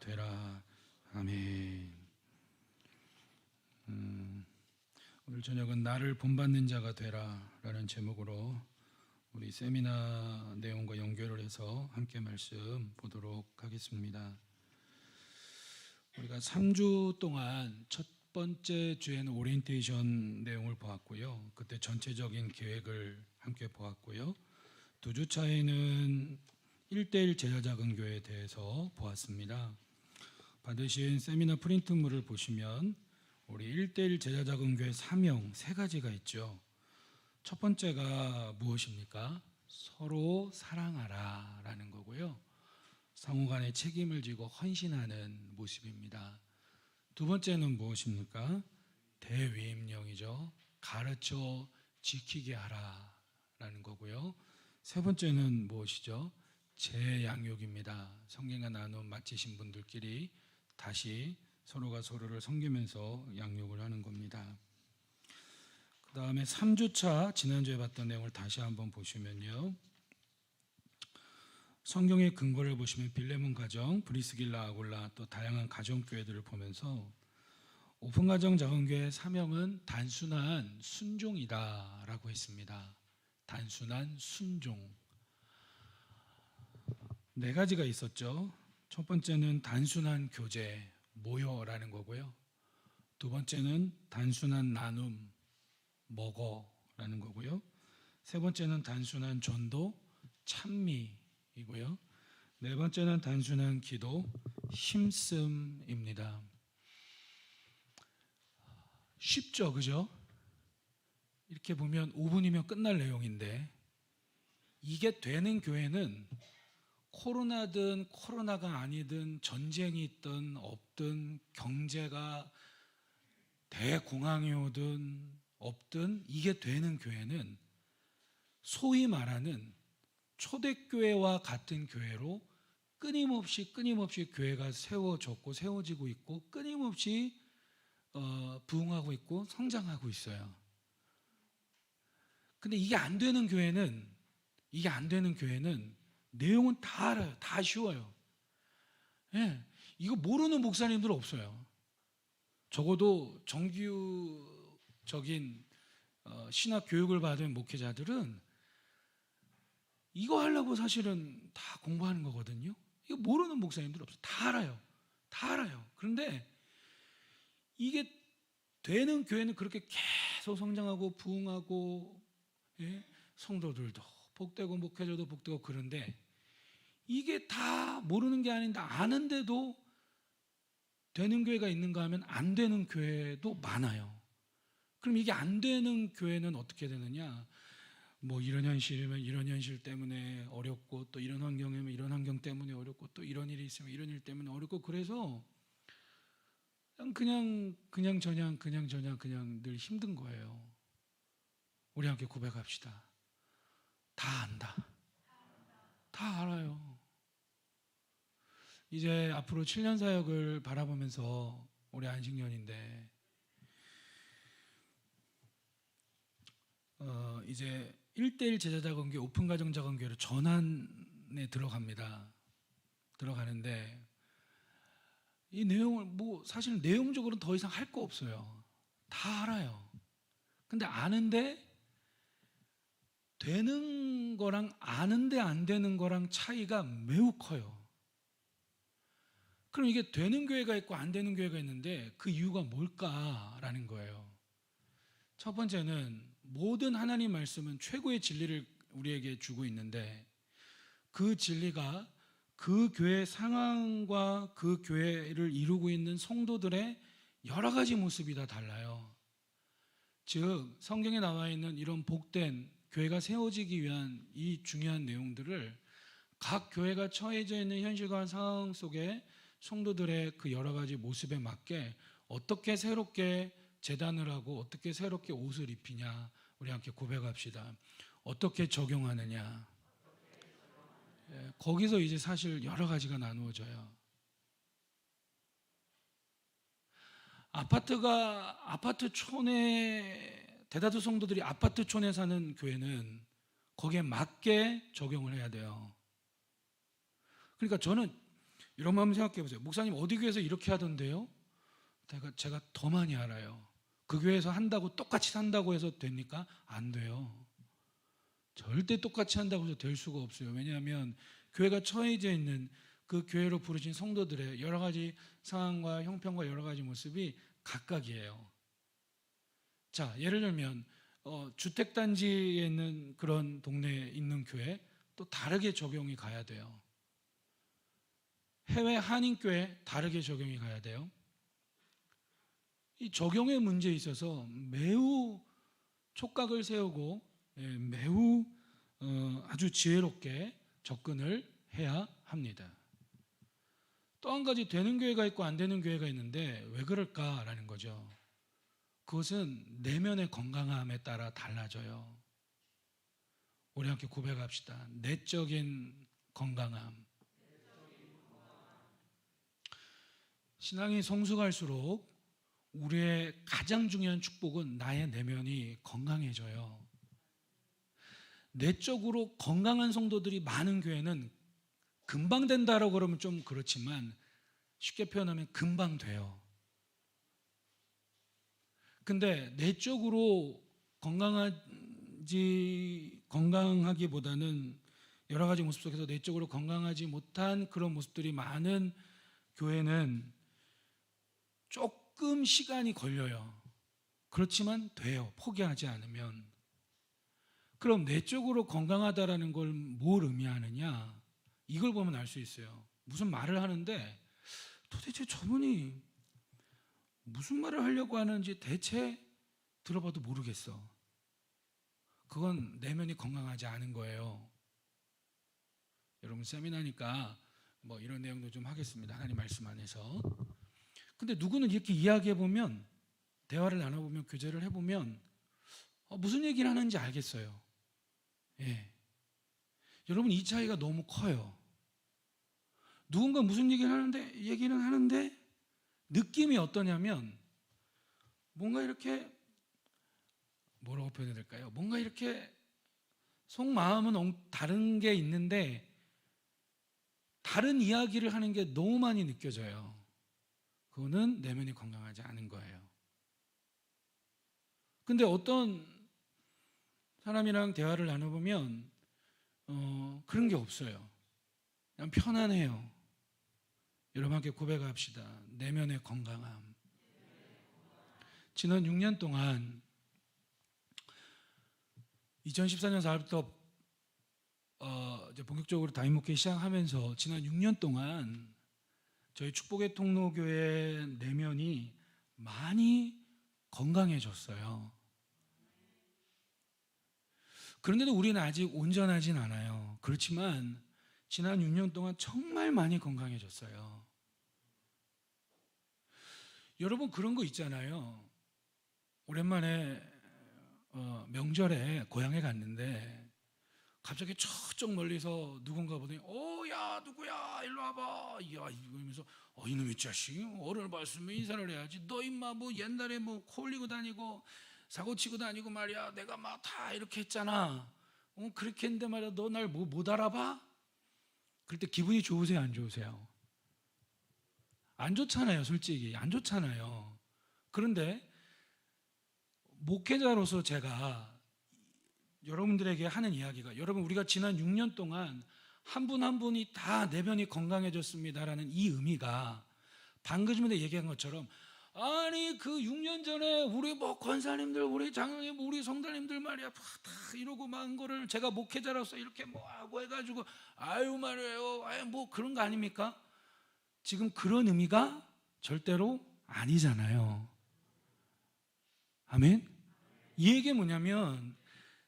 되라. 아멘. 오늘 저녁은 나를 본받는 자가 되라 라는 제목으로 우리 세미나 내용과 연결을 해서 함께 말씀 보도록 하겠습니다. 우리가 3주 동안 첫 번째 주에는 오리엔테이션 내용을 보았고요. 그때 전체적인 계획을 함께 보았고요. 2주 차에는 1대1 제자자금교회에 대해서 보았습니다. 받으신 세미나 프린트물을 보시면 우리 1대1 제자자금교회 사명 3가지가 있죠. 첫 번째가 무엇입니까? 서로 사랑하라 라는 거고요. 상호간의 책임을 지고 헌신하는 모습입니다. 두 번째는 무엇입니까? 대위임령이죠. 가르쳐 지키게 하라 라는 거고요. 세 번째는 무엇이죠? 재양육입니다. 성경과 나눔 마치신 분들끼리 다시 서로가 서로를 섬기면서 양육을 하는 겁니다. 그 다음에 3주차 지난주에 봤던 내용을 다시 한번 보시면요. 성경의 근거를 보시면 빌레몬 가정, 브리스길라 아굴라 또 다양한 가정교회들을 보면서 오픈가정 작은교회 사명은 단순한 순종이다 라고 했습니다. 단순한 순종. 4가지가 있었죠. 첫 번째는 단순한 교제, 모여라는 거고요. 두 번째는 단순한 나눔, 먹어라는 거고요. 세 번째는 단순한 전도, 찬미이고요. 네 번째는 단순한 기도, 힘씀입니다. 쉽죠, 그죠? 이렇게 보면 5분이면 끝날 내용인데 이게 되는 교회는 코로나든 코로나가 아니든 전쟁이 있든 없든 경제가 대공황이 오든 없든 이게 되는 교회는 소위 말하는 초대교회와 같은 교회로 끊임없이 교회가 세워졌고 세워지고 있고 끊임없이 부흥하고 있고 성장하고 있어요. 근데 이게 안 되는 교회는 내용은 다 알아요. 다 쉬워요. 예, 이거 모르는 목사님들 없어요. 적어도 정규적인 신학 교육을 받은 목회자들은 이거 하려고 사실은 다 공부하는 거거든요. 이거 모르는 목사님들 없어요. 다 알아요. 다 알아요. 그런데 이게 되는 교회는 그렇게 계속 성장하고 부흥하고, 예? 성도들도 복되고 목회자도 복되고 그런데 이게 다 모르는 게 아닌데 아는데도 되는 교회가 있는가 하면 안 되는 교회도 많아요. 그럼 이게 안 되는 교회는 어떻게 되느냐? 뭐 이런 현실이면 이런 현실 때문에 어렵고 또 이런 환경이면 이런 환경 때문에 어렵고 또 이런 일이 있으면 이런 일 때문에 어렵고 그래서 그냥 늘 힘든 거예요. 우리 함께 고백합시다. 다 안다. 다 알아요. 이제 앞으로 7년 사역을 바라보면서 올해 안식년인데 이제 1대1 제자자금교회 오픈가정자금교회로 전환에 들어가는데 이 내용을 뭐 사실 내용적으로는 더 이상 할 거 없어요. 다 알아요. 근데 아는데 되는 거랑 아는데 안 되는 거랑 차이가 매우 커요. 그럼 이게 되는 교회가 있고 안 되는 교회가 있는데 그 이유가 뭘까라는 거예요. 첫 번째는 모든 하나님 말씀은 최고의 진리를 우리에게 주고 있는데 그 진리가 그 교회 상황과 그 교회를 이루고 있는 성도들의 여러 가지 모습이 다 달라요. 즉 성경에 나와 있는 이런 복된 교회가 세워지기 위한 이 중요한 내용들을 각 교회가 처해져 있는 현실과 상황 속에 성도들의 그 여러 가지 모습에 맞게 어떻게 새롭게 재단을 하고 어떻게 새롭게 옷을 입히냐 우리 함께 고백합시다. 어떻게 적용하느냐. 거기서 이제 사실 여러 가지가 나누어져요. 아파트촌에 대다수 성도들이 아파트촌에 사는 교회는 거기에 맞게 적용을 해야 돼요. 그러니까 저는 이런 마음 생각해 보세요. 목사님 어디 교회에서 이렇게 하던데요? 제가 더 많이 알아요. 그 교회에서 한다고 똑같이 산다고 해서 됩니까? 안 돼요. 절대 똑같이 한다고 해서 될 수가 없어요. 왜냐하면 교회가 처해져 있는 그 교회로 부르신 성도들의 여러 가지 상황과 형편과 여러 가지 모습이 각각이에요. 자, 예를 들면 주택단지에 있는 그런 동네에 있는 교회 또 다르게 적용이 가야 돼요. 해외 한인교회 다르게 적용이 가야 돼요. 이 적용의 문제에 있어서 매우 촉각을 세우고 매우 아주 지혜롭게 접근을 해야 합니다. 또 한 가지 되는 교회가 있고 안 되는 교회가 있는데 왜 그럴까라는 거죠. 그것은 내면의 건강함에 따라 달라져요. 우리 함께 고백합시다. 내적인 건강함. 신앙이 성숙할수록 우리의 가장 중요한 축복은 나의 내면이 건강해져요. 내적으로 건강한 성도들이 많은 교회는 금방 된다라고 그러면 좀 그렇지만 쉽게 표현하면 금방 돼요. 근데 내적으로 건강하기보다는 여러 가지 모습 속에서 내적으로 건강하지 못한 그런 모습들이 많은 교회는 조금 시간이 걸려요. 그렇지만 돼요. 포기하지 않으면. 그럼 내적으로 건강하다라는 걸 뭘 의미하느냐? 이걸 보면 알 수 있어요. 무슨 말을 하는데 도대체 저분이 무슨 말을 하려고 하는지 대체 들어봐도 모르겠어. 그건 내면이 건강하지 않은 거예요. 여러분 세미나니까 뭐 이런 내용도 좀 하겠습니다. 하나님 말씀 안에서. 근데 누구는 이렇게 이야기해보면, 대화를 나눠보면, 교제를 해보면 무슨 얘기를 하는지 알겠어요. 예. 여러분 이 차이가 너무 커요. 누군가 무슨 얘기를 하는데 느낌이 어떠냐면 뭔가 이렇게 뭐라고 표현해야 될까요? 뭔가 이렇게 속마음은 다른 게 있는데 다른 이야기를 하는 게 너무 많이 느껴져요. 그거는 내면이 건강하지 않은 거예요. 근데 어떤 사람이랑 대화를 나눠보면 그런 게 없어요. 그냥 편안해요. 여러분 함께 고백합시다. 내면의 건강함. 지난 6년 동안 2014년 4월부터 이제 본격적으로 담임 목회 시작하면서 지난 6년 동안 저희 축복의 통로교회 내면이 많이 건강해졌어요. 그런데도 우리는 아직 온전하진 않아요. 그렇지만 지난 6년 동안 정말 많이 건강해졌어요. 여러분 그런 거 있잖아요. 오랜만에 명절에 고향에 갔는데 갑자기 저쪽 멀리서 누군가 보더니 야 누구야 일로 와봐 야 이러면서 이놈의 자식 어른을 봤으면 인사를 해야지. 너 임마 뭐 옛날에 뭐 코 흘리고 다니고 사고 치고 다니고 말이야 내가 막 다 이렇게 했잖아. 그렇게 했는데 말이야 너 날 뭐 못 알아봐? 그럴 때 기분이 좋으세요 안 좋으세요? 안 좋잖아요. 솔직히 안 좋잖아요. 그런데 목회자로서 제가 여러분들에게 하는 이야기가, 여러분 우리가 지난 6년 동안 한 분 한 분이 다 내면이 건강해졌습니다라는 이 의미가 방금 전에 얘기한 것처럼 아니 그 6년 전에 우리 뭐 권사님들 우리 장로님 우리 성도님들 말이야 다 이러고 만 거를 제가 목회자로서 이렇게 뭐 하고 해가지고 아유 말이에요 아유 뭐 그런 거 아닙니까? 지금 그런 의미가 절대로 아니잖아요. 아멘? 이 얘기가 뭐냐면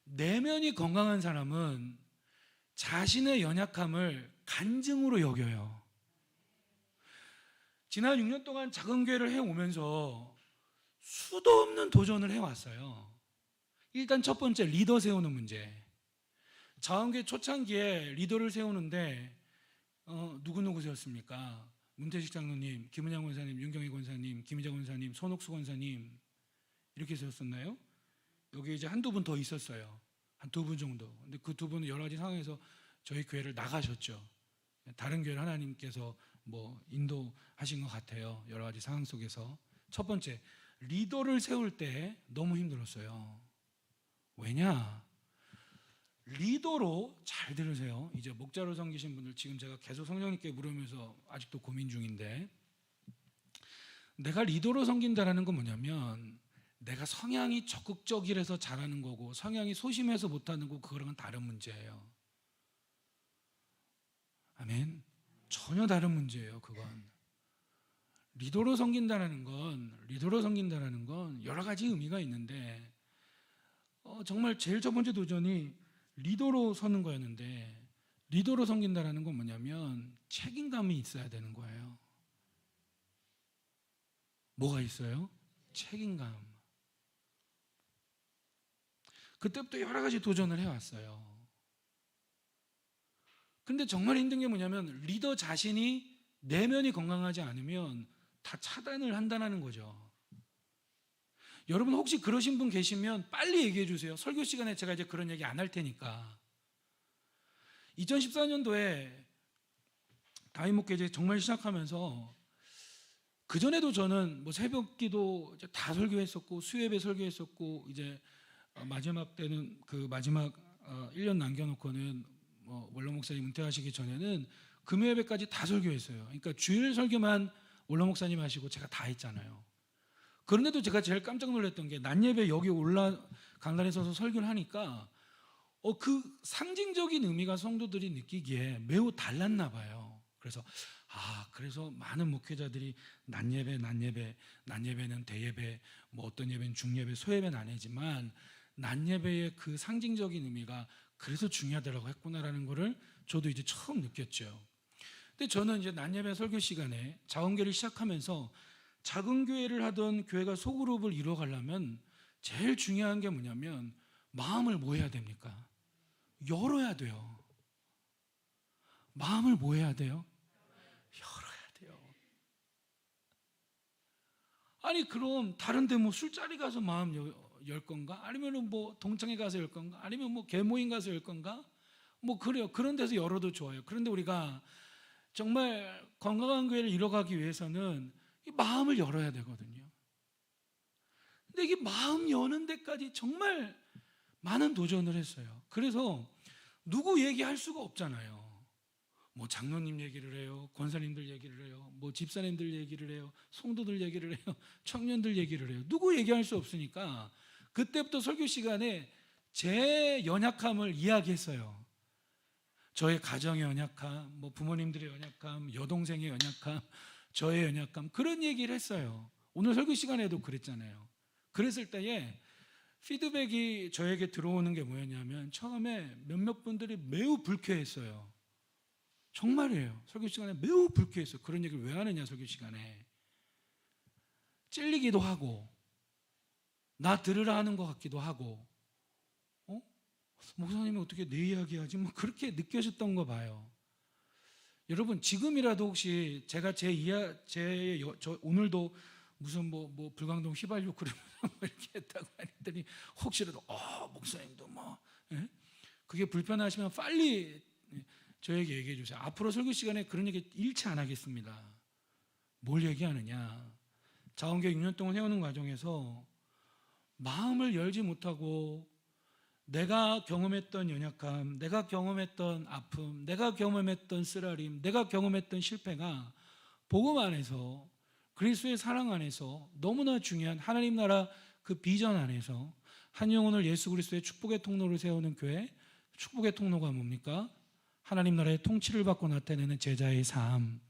내면이 건강한 사람은 자신의 연약함을 간증으로 여겨요. 지난 6년 동안 작은 교회를 해오면서 수도 없는 도전을 해왔어요. 일단 첫 번째 리더 세우는 문제. 자원교회 초창기에 리더를 세우는데 누구 세웠습니까? 문태식 장로님, 김은양 권사님, 윤경희 권사님, 김희자 권사님, 손옥수 권사님 이렇게 세웠었나요? 여기 이제 한두 분 더 있었어요. 한 두 분 정도. 근데 그 두 분은 여러 가지 상황에서 저희 교회를 나가셨죠. 다른 교회를 하나님께서 뭐 인도하신 것 같아요. 여러 가지 상황 속에서. 첫 번째, 리더를 세울 때 너무 힘들었어요. 왜냐? 리더로, 잘 들으세요. 이제 목자로 섬기신 분들, 지금 제가 계속 성령님께 물으면서 아직도 고민 중인데, 내가 리더로 섬긴다라는 건 뭐냐면 내가 성향이 적극적이라서 잘하는 거고 성향이 소심해서 못하는 거, 그거랑은 다른 문제예요. 아멘. 전혀 다른 문제예요. 그건 리더로 섬긴다라는 건 여러 가지 의미가 있는데, 정말 제일 첫 번째 도전이 리더로 서는 거였는데, 리더로 섬긴다라는 건 뭐냐면 책임감이 있어야 되는 거예요. 뭐가 있어요? 책임감. 그때부터 여러 가지 도전을 해왔어요. 근데 정말 힘든 게 뭐냐면 리더 자신이 내면이 건강하지 않으면 다 차단을 한다는 거죠. 여러분 혹시 그러신 분 계시면 빨리 얘기해 주세요. 설교 시간에 제가 이제 그런 얘기 안 할 테니까. 2014년도에 다임 목회제 정말 시작하면서, 그전에도 저는 뭐 새벽기도 다 설교했었고 수요예배 설교했었고, 이제 마지막 때는 그 마지막 1년 남겨놓고는 원로 목사님 은퇴하시기 전에는 금요예배까지 다 설교했어요. 그러니까 주일 설교만 원로 목사님 하시고 제가 다 했잖아요. 그런데도 제가 제일 깜짝 놀랐던 게 낮예배 여기 강단에 서서 설교를 하니까 그 상징적인 의미가 성도들이 느끼기에 매우 달랐나 봐요. 그래서 많은 목회자들이 낮예배는 대예배, 뭐 어떤 예배는 중예배, 소예배는 아니지만 낮예배의 그 상징적인 의미가 그래서 중요하다고 했구나라는 것을 저도 이제 처음 느꼈죠. 근데 저는 이제 낮예배 설교 시간에 자원교회를 시작하면서 작은 교회를 하던 교회가 소그룹을 이루어가려면 제일 중요한 게 뭐냐면 마음을 뭐 해야 됩니까? 열어야 돼요. 마음을 뭐 해야 돼요? 열어야 돼요. 아니 그럼 다른 데 뭐 술자리 가서 마음 열 건가? 아니면 뭐 동창회 가서 열 건가? 아니면 뭐 개모임 가서 열 건가? 뭐 그래요. 그런 데서 열어도 좋아요. 그런데 우리가 정말 건강한 교회를 이뤄가기 위해서는 이 마음을 열어야 되거든요. 근데 이게 마음 여는 데까지 정말 많은 도전을 했어요. 그래서 누구 얘기할 수가 없잖아요. 뭐 장로님 얘기를 해요, 권사님들 얘기를 해요, 뭐 집사님들 얘기를 해요, 성도들 얘기를 해요, 청년들 얘기를 해요. 누구 얘기할 수 없으니까 그때부터 설교 시간에 제 연약함을 이야기했어요. 저의 가정의 연약함, 뭐 부모님들의 연약함, 여동생의 연약함, 저의 연약함, 그런 얘기를 했어요. 오늘 설교 시간에도 그랬잖아요. 그랬을 때에 피드백이 저에게 들어오는 게 뭐였냐면, 처음에 몇몇 분들이 매우 불쾌했어요. 정말이에요. 설교 시간에 매우 불쾌했어요. 그런 얘기를 왜 하느냐, 설교 시간에. 찔리기도 하고 나 들으라 하는 것 같기도 하고, 목사님이 어떻게 내 이야기하지? 뭐 그렇게 느껴졌던 거 봐요. 여러분 지금이라도 혹시 제가 저 오늘도 무슨 뭐 불광동 휘발유 그러면서 이렇게 했다고 했더니 혹시라도 목사님도 그게 불편하시면 빨리 저에게 얘기해 주세요. 앞으로 설교 시간에 그런 얘기 일치 안 하겠습니다. 뭘 얘기하느냐? 자원교회 6년 동안 해오는 과정에서 마음을 열지 못하고 내가 경험했던 연약함, 내가 경험했던 아픔, 내가 경험했던 쓰라림, 내가 경험했던 실패가 복음 안에서, 그리스도의 사랑 안에서 너무나 중요한 하나님 나라 그 비전 안에서 한 영혼을 예수 그리스도의 축복의 통로로 세우는 교회, 축복의 통로가 뭡니까? 하나님 나라의 통치를 받고 나타내는 제자의 삶,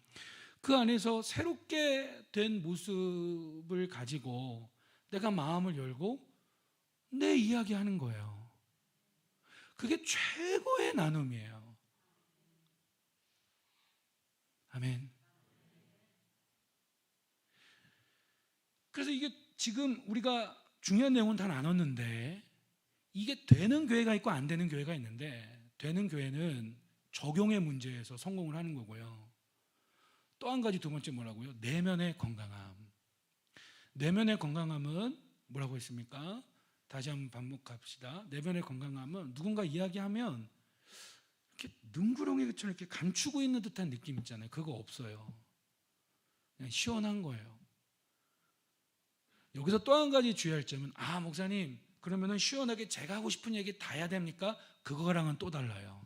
그 안에서 새롭게 된 모습을 가지고 내가 마음을 열고 내 이야기하는 거예요. 그게 최고의 나눔이에요. 아멘. 그래서 이게 지금 우리가 중요한 내용은 다 나눴는데, 이게 되는 교회가 있고 안 되는 교회가 있는데, 되는 교회는 적용의 문제에서 성공을 하는 거고요. 또 한 가지, 두 번째 뭐라고요? 내면의 건강함. 내면의 건강함은 뭐라고 했습니까? 다시 한번 반복합시다. 내면의 건강함은 누군가 이야기하면 이렇게 능구렁이처럼 이렇게 감추고 있는 듯한 느낌 있잖아요. 그거 없어요. 그냥 시원한 거예요. 여기서 또 한 가지 주의할 점은, 목사님, 그러면은 시원하게 제가 하고 싶은 얘기 다 해야 됩니까? 그거랑은 또 달라요.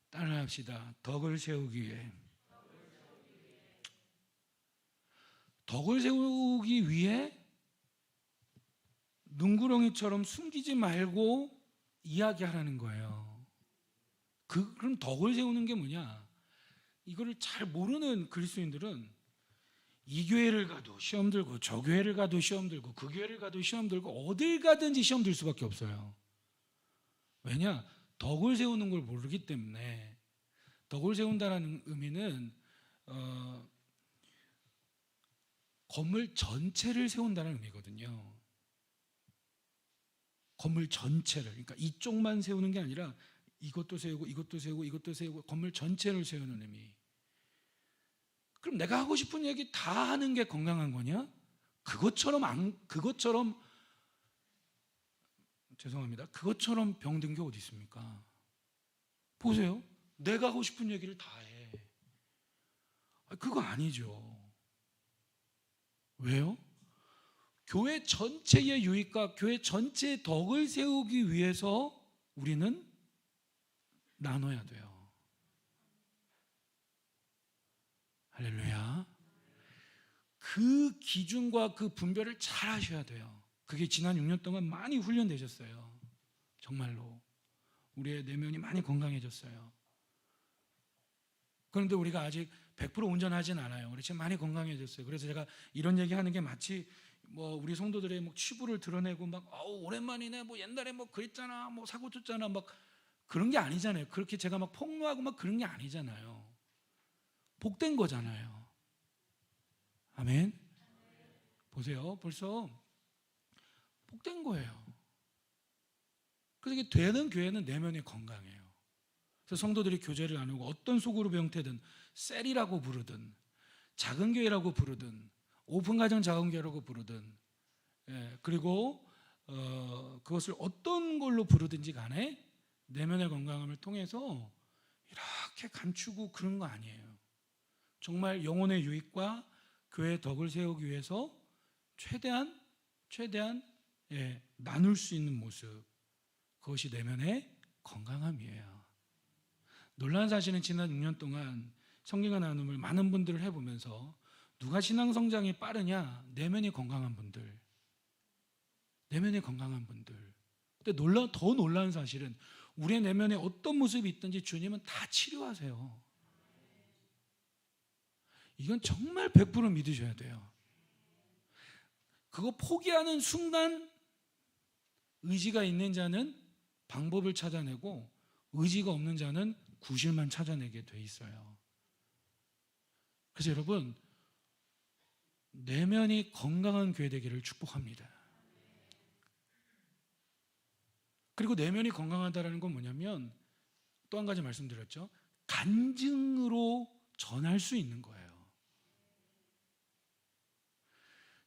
따라합시다. 덕을 세우기 위해. 덕을 세우기 위해 눈구렁이처럼 숨기지 말고 이야기하라는 거예요. 그럼 덕을 세우는 게 뭐냐? 이거를 잘 모르는 그리스도인들은 이 교회를 가도 시험 들고, 저 교회를 가도 시험 들고, 그 교회를 가도 시험 들고, 어딜 가든지 시험 들 수밖에 없어요. 왜냐? 덕을 세우는 걸 모르기 때문에. 덕을 세운다는 의미는 건물 전체를 세운다는 의미거든요. 건물 전체를, 그러니까 이쪽만 세우는 게 아니라 이것도 세우고 이것도 세우고 이것도 세우고 건물 전체를 세우는 의미. 그럼 내가 하고 싶은 얘기 다 하는 게 건강한 거냐? 그것처럼 죄송합니다. 그것처럼 병든 게 어디 있습니까? 보세요. 내가 하고 싶은 얘기를 다 해. 그거 아니죠. 왜요? 교회 전체의 유익과 교회 전체의 덕을 세우기 위해서 우리는 나눠야 돼요. 할렐루야. 그 기준과 그 분별을 잘 하셔야 돼요. 그게 지난 6년 동안 많이 훈련되셨어요. 정말로 우리의 내면이 많이 건강해졌어요. 그런데 우리가 아직 100% 온전하진 않아요. 우리 지금 많이 건강해졌어요. 그래서 제가 이런 얘기하는 게 마치 우리 성도들의 치부를 드러내고 오랜만이네, 옛날에 그랬잖아, 사고 쳤잖아, 그런 게 아니잖아요. 그렇게 제가 폭로하고 그런 게 아니잖아요. 복된 거잖아요. 아멘. 보세요. 벌써 복된 거예요. 그래서 이게 되는 교회는 내면이 건강해요. 그래서 성도들이 교제를 나누고 어떤 소그룹 형태든 셀이라고 부르든 작은 교회라고 부르든 오픈가정 작은 교회라고 부르든 그리고 그것을 어떤 걸로 부르든지 간에 내면의 건강함을 통해서 이렇게 감추고 그런 거 아니에요. 정말 영혼의 유익과 교회의 덕을 세우기 위해서 최대한 나눌 수 있는 모습, 그것이 내면의 건강함이에요. 놀라운 사실은 지난 6년 동안 성경의 나눔을 많은 분들을 해보면서 누가 신앙 성장이 빠르냐? 내면이 건강한 분들. 내면이 건강한 분들. 근데 더 놀라운 사실은 우리의 내면에 어떤 모습이 있든지 주님은 다 치료하세요. 이건 정말 100% 믿으셔야 돼요. 그거 포기하는 순간 의지가 있는 자는 방법을 찾아내고 의지가 없는 자는 구실만 찾아내게 돼 있어요. 그래서 여러분, 내면이 건강한 교회 되기를 축복합니다. 그리고 내면이 건강하다는 건 뭐냐면 또 한 가지 말씀드렸죠. 간증으로 전할 수 있는 거예요.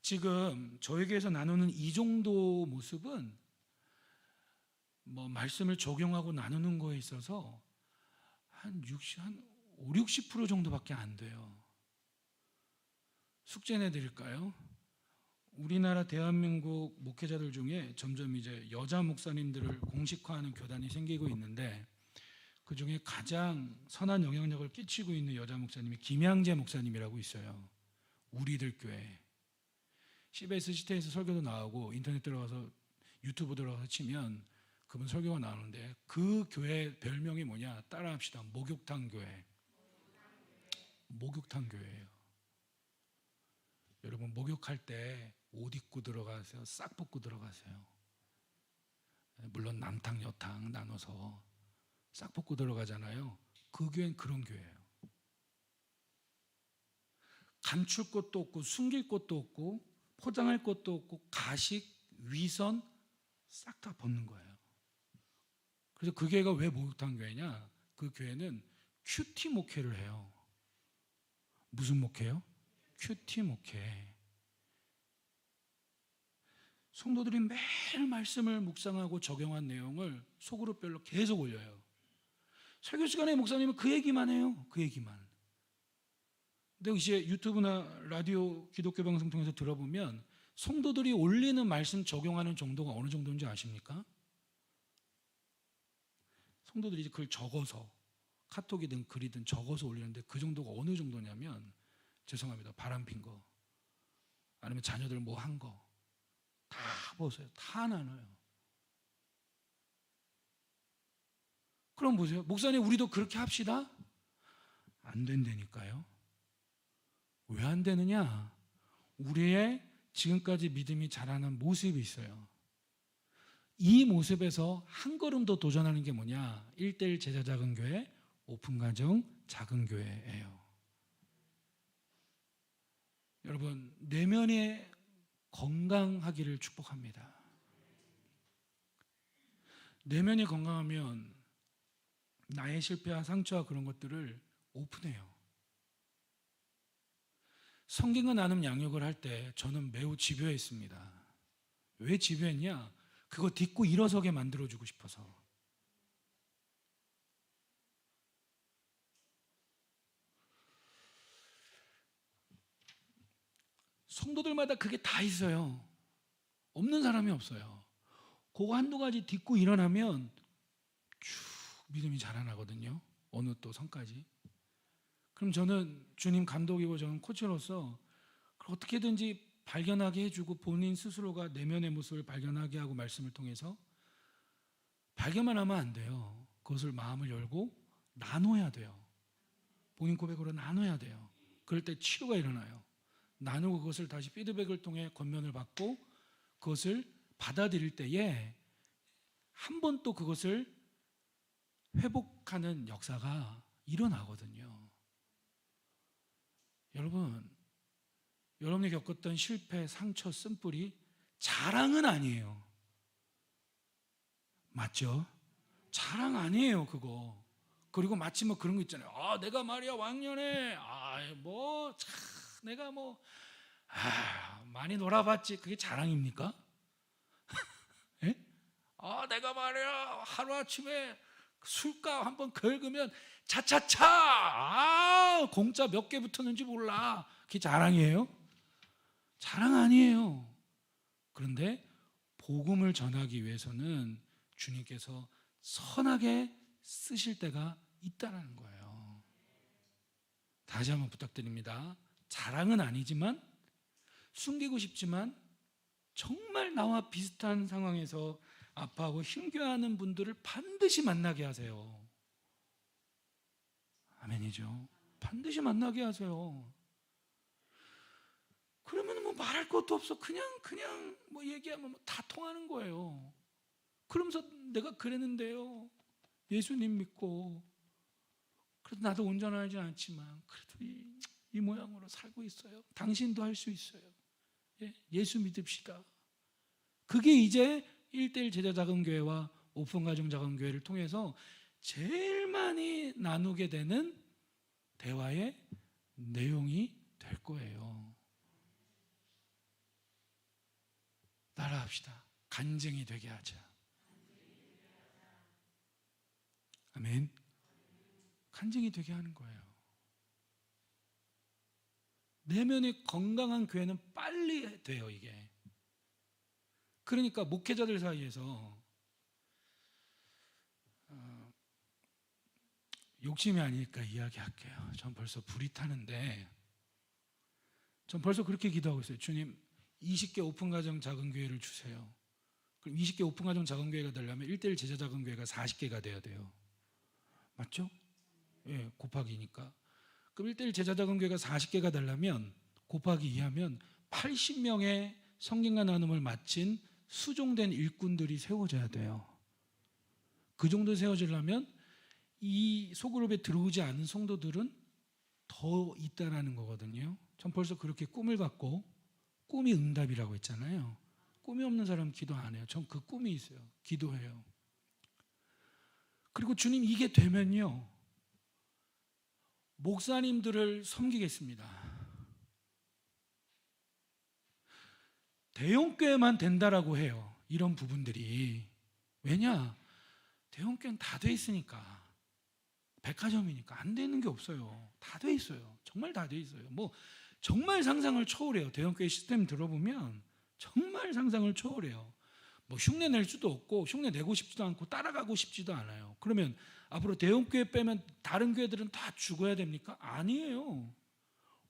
지금 저에게서 나누는 이 정도 모습은 말씀을 적용하고 나누는 거에 있어서 한 5, 60% 정도밖에 안 돼요. 숙제 내드릴까요? 우리나라 대한민국 목회자들 중에 점점 이제 여자 목사님들을 공식화하는 교단이 생기고 있는데 그 중에 가장 선한 영향력을 끼치고 있는 여자 목사님이 김양재 목사님이라고 있어요. 우리들 교회. CBS 시대에서 설교도 나오고 인터넷 들어가서 유튜브 들어가서 치면 그분 설교가 나오는데 그 교회 별명이 뭐냐? 따라합시다. 목욕탕 교회. 목욕탕 교회예요. 여러분 목욕할 때 옷 입고 들어가세요? 싹 벗고 들어가세요? 물론 남탕 여탕 나눠서 싹 벗고 들어가잖아요. 그 교회는 그런 교회예요. 감출 것도 없고 숨길 것도 없고 포장할 것도 없고 가식, 위선 싹 다 벗는 거예요. 그래서 그 교회가 왜 목욕탕 교회냐? 그 교회는 큐티 목회를 해요. 무슨 목회요? 큐티 목회. 성도들이 매일 말씀을 묵상하고 적용한 내용을 소그룹별로 계속 올려요. 설교 시간에 목사님은 그 얘기만 해요. 그 얘기만. 근데 이제 유튜브나 라디오 기독교 방송 통해서 들어보면 성도들이 올리는 말씀 적용하는 정도가 어느 정도인지 아십니까? 성도들이 이제 그걸 적어서 카톡이든 글이든 적어서 올리는데 그 정도가 어느 정도냐면, 죄송합니다, 바람핀 거 아니면 자녀들 뭐 한 거 다 보세요. 다 나눠요. 그럼 보세요. 목사님 우리도 그렇게 합시다. 안 된다니까요. 왜 안 되느냐? 우리의 지금까지 믿음이 자라는 모습이 있어요. 이 모습에서 한 걸음 더 도전하는 게 뭐냐? 1:1 제자 작은 교회, 오픈가정 작은 교회예요. 여러분, 내면의 건강하기를 축복합니다. 내면이 건강하면 나의 실패와 상처와 그런 것들을 오픈해요. 성경과 나눔 양육을 할 때 저는 매우 집요했습니다. 왜 집요했냐? 그거 딛고 일어서게 만들어주고 싶어서. 성도들마다 그게 다 있어요. 없는 사람이 없어요. 그거 한두 가지 딛고 일어나면 쭉 믿음이 자라나거든요. 어느 또 성까지. 그럼 저는 주님 감독이고 저는 코치로서 어떻게든지 발견하게 해주고 본인 스스로가 내면의 모습을 발견하게 하고 말씀을 통해서 발견만 하면 안 돼요. 그것을 마음을 열고 나눠야 돼요. 본인 고백으로 나눠야 돼요. 그럴 때 치유가 일어나요. 나누고 그것을 다시 피드백을 통해 권면을 받고 그것을 받아들일 때에 한 번 또 그것을 회복하는 역사가 일어나거든요. 여러분, 여러분이 겪었던 실패, 상처, 쓴뿌리 자랑은 아니에요. 맞죠? 자랑 아니에요, 그거. 그리고 마치 뭐 그런 거 있잖아요. 아, 내가 말이야 왕년에 내가 많이 놀아봤지. 그게 자랑입니까? 예? 내가 말이야 하루아침에 술값 한번 긁으면 차차차 공짜 몇 개 붙었는지 몰라. 그게 자랑이에요? 자랑 아니에요. 그런데 복음을 전하기 위해서는 주님께서 선하게 쓰실 때가 있다는 거예요. 다시 한번 부탁드립니다. 자랑은 아니지만, 숨기고 싶지만 정말 나와 비슷한 상황에서 아파하고 힘겨워하는 분들을 반드시 만나게 하세요. 아멘이죠. 반드시 만나게 하세요. 그러면 뭐 말할 것도 없어. 그냥 뭐 얘기하면 다 통하는 거예요. 그러면서 내가 그랬는데요, 예수님 믿고 그래도 나도 온전하지 않지만 그래도 이 모양으로 살고 있어요. 당신도 할 수 있어요. 예수 믿읍시다. 그게 이제 1:1 제자 작은 교회와 오픈가정 작은 교회를 통해서 제일 많이 나누게 되는 대화의 내용이 될 거예요. 따라합시다. 간증이 되게 하자. 아멘. 간증이 되게 하는 거예요. 내면이 건강한 교회는 빨리 돼요, 이게. 그러니까 목회자들 사이에서 욕심이 아닐까 이야기할게요. 전 벌써 불이 타는데, 전 벌써 그렇게 기도하고 있어요. 주님, 20개 오픈가정 작은 교회를 주세요. 그럼 20개 오픈가정 작은 교회가 되려면 1:1 제자 작은 교회가 40개가 돼야 돼요. 맞죠? 예, 곱하기니까. 그럼 1:1 제자 작은 교회가 40개가 되려면 곱하기 2하면 80명의 성경과 나눔을 마친 수종된 일꾼들이 세워져야 돼요. 그 정도 세워지려면 이 소그룹에 들어오지 않은 성도들은 더 있다라는 거거든요. 전 벌써 그렇게 꿈을 갖고, 꿈이 응답이라고 했잖아요. 꿈이 없는 사람은 기도 안 해요. 전 그 꿈이 있어요. 기도해요. 그리고 주님, 이게 되면요, 목사님들을 섬기겠습니다. 대형교회만 된다라고 해요. 이런 부분들이. 왜냐? 대형교회는 다 돼 있으니까. 백화점이니까 안 되는 게 없어요. 다 돼 있어요. 정말 다 돼 있어요. 뭐 정말 상상을 초월해요. 대형교회 시스템 들어보면 정말 상상을 초월해요. 뭐 흉내 낼 수도 없고 흉내 내고 싶지도 않고 따라가고 싶지도 않아요. 그러면 앞으로 대형교회 빼면 다른 교회들은 다 죽어야 됩니까? 아니에요.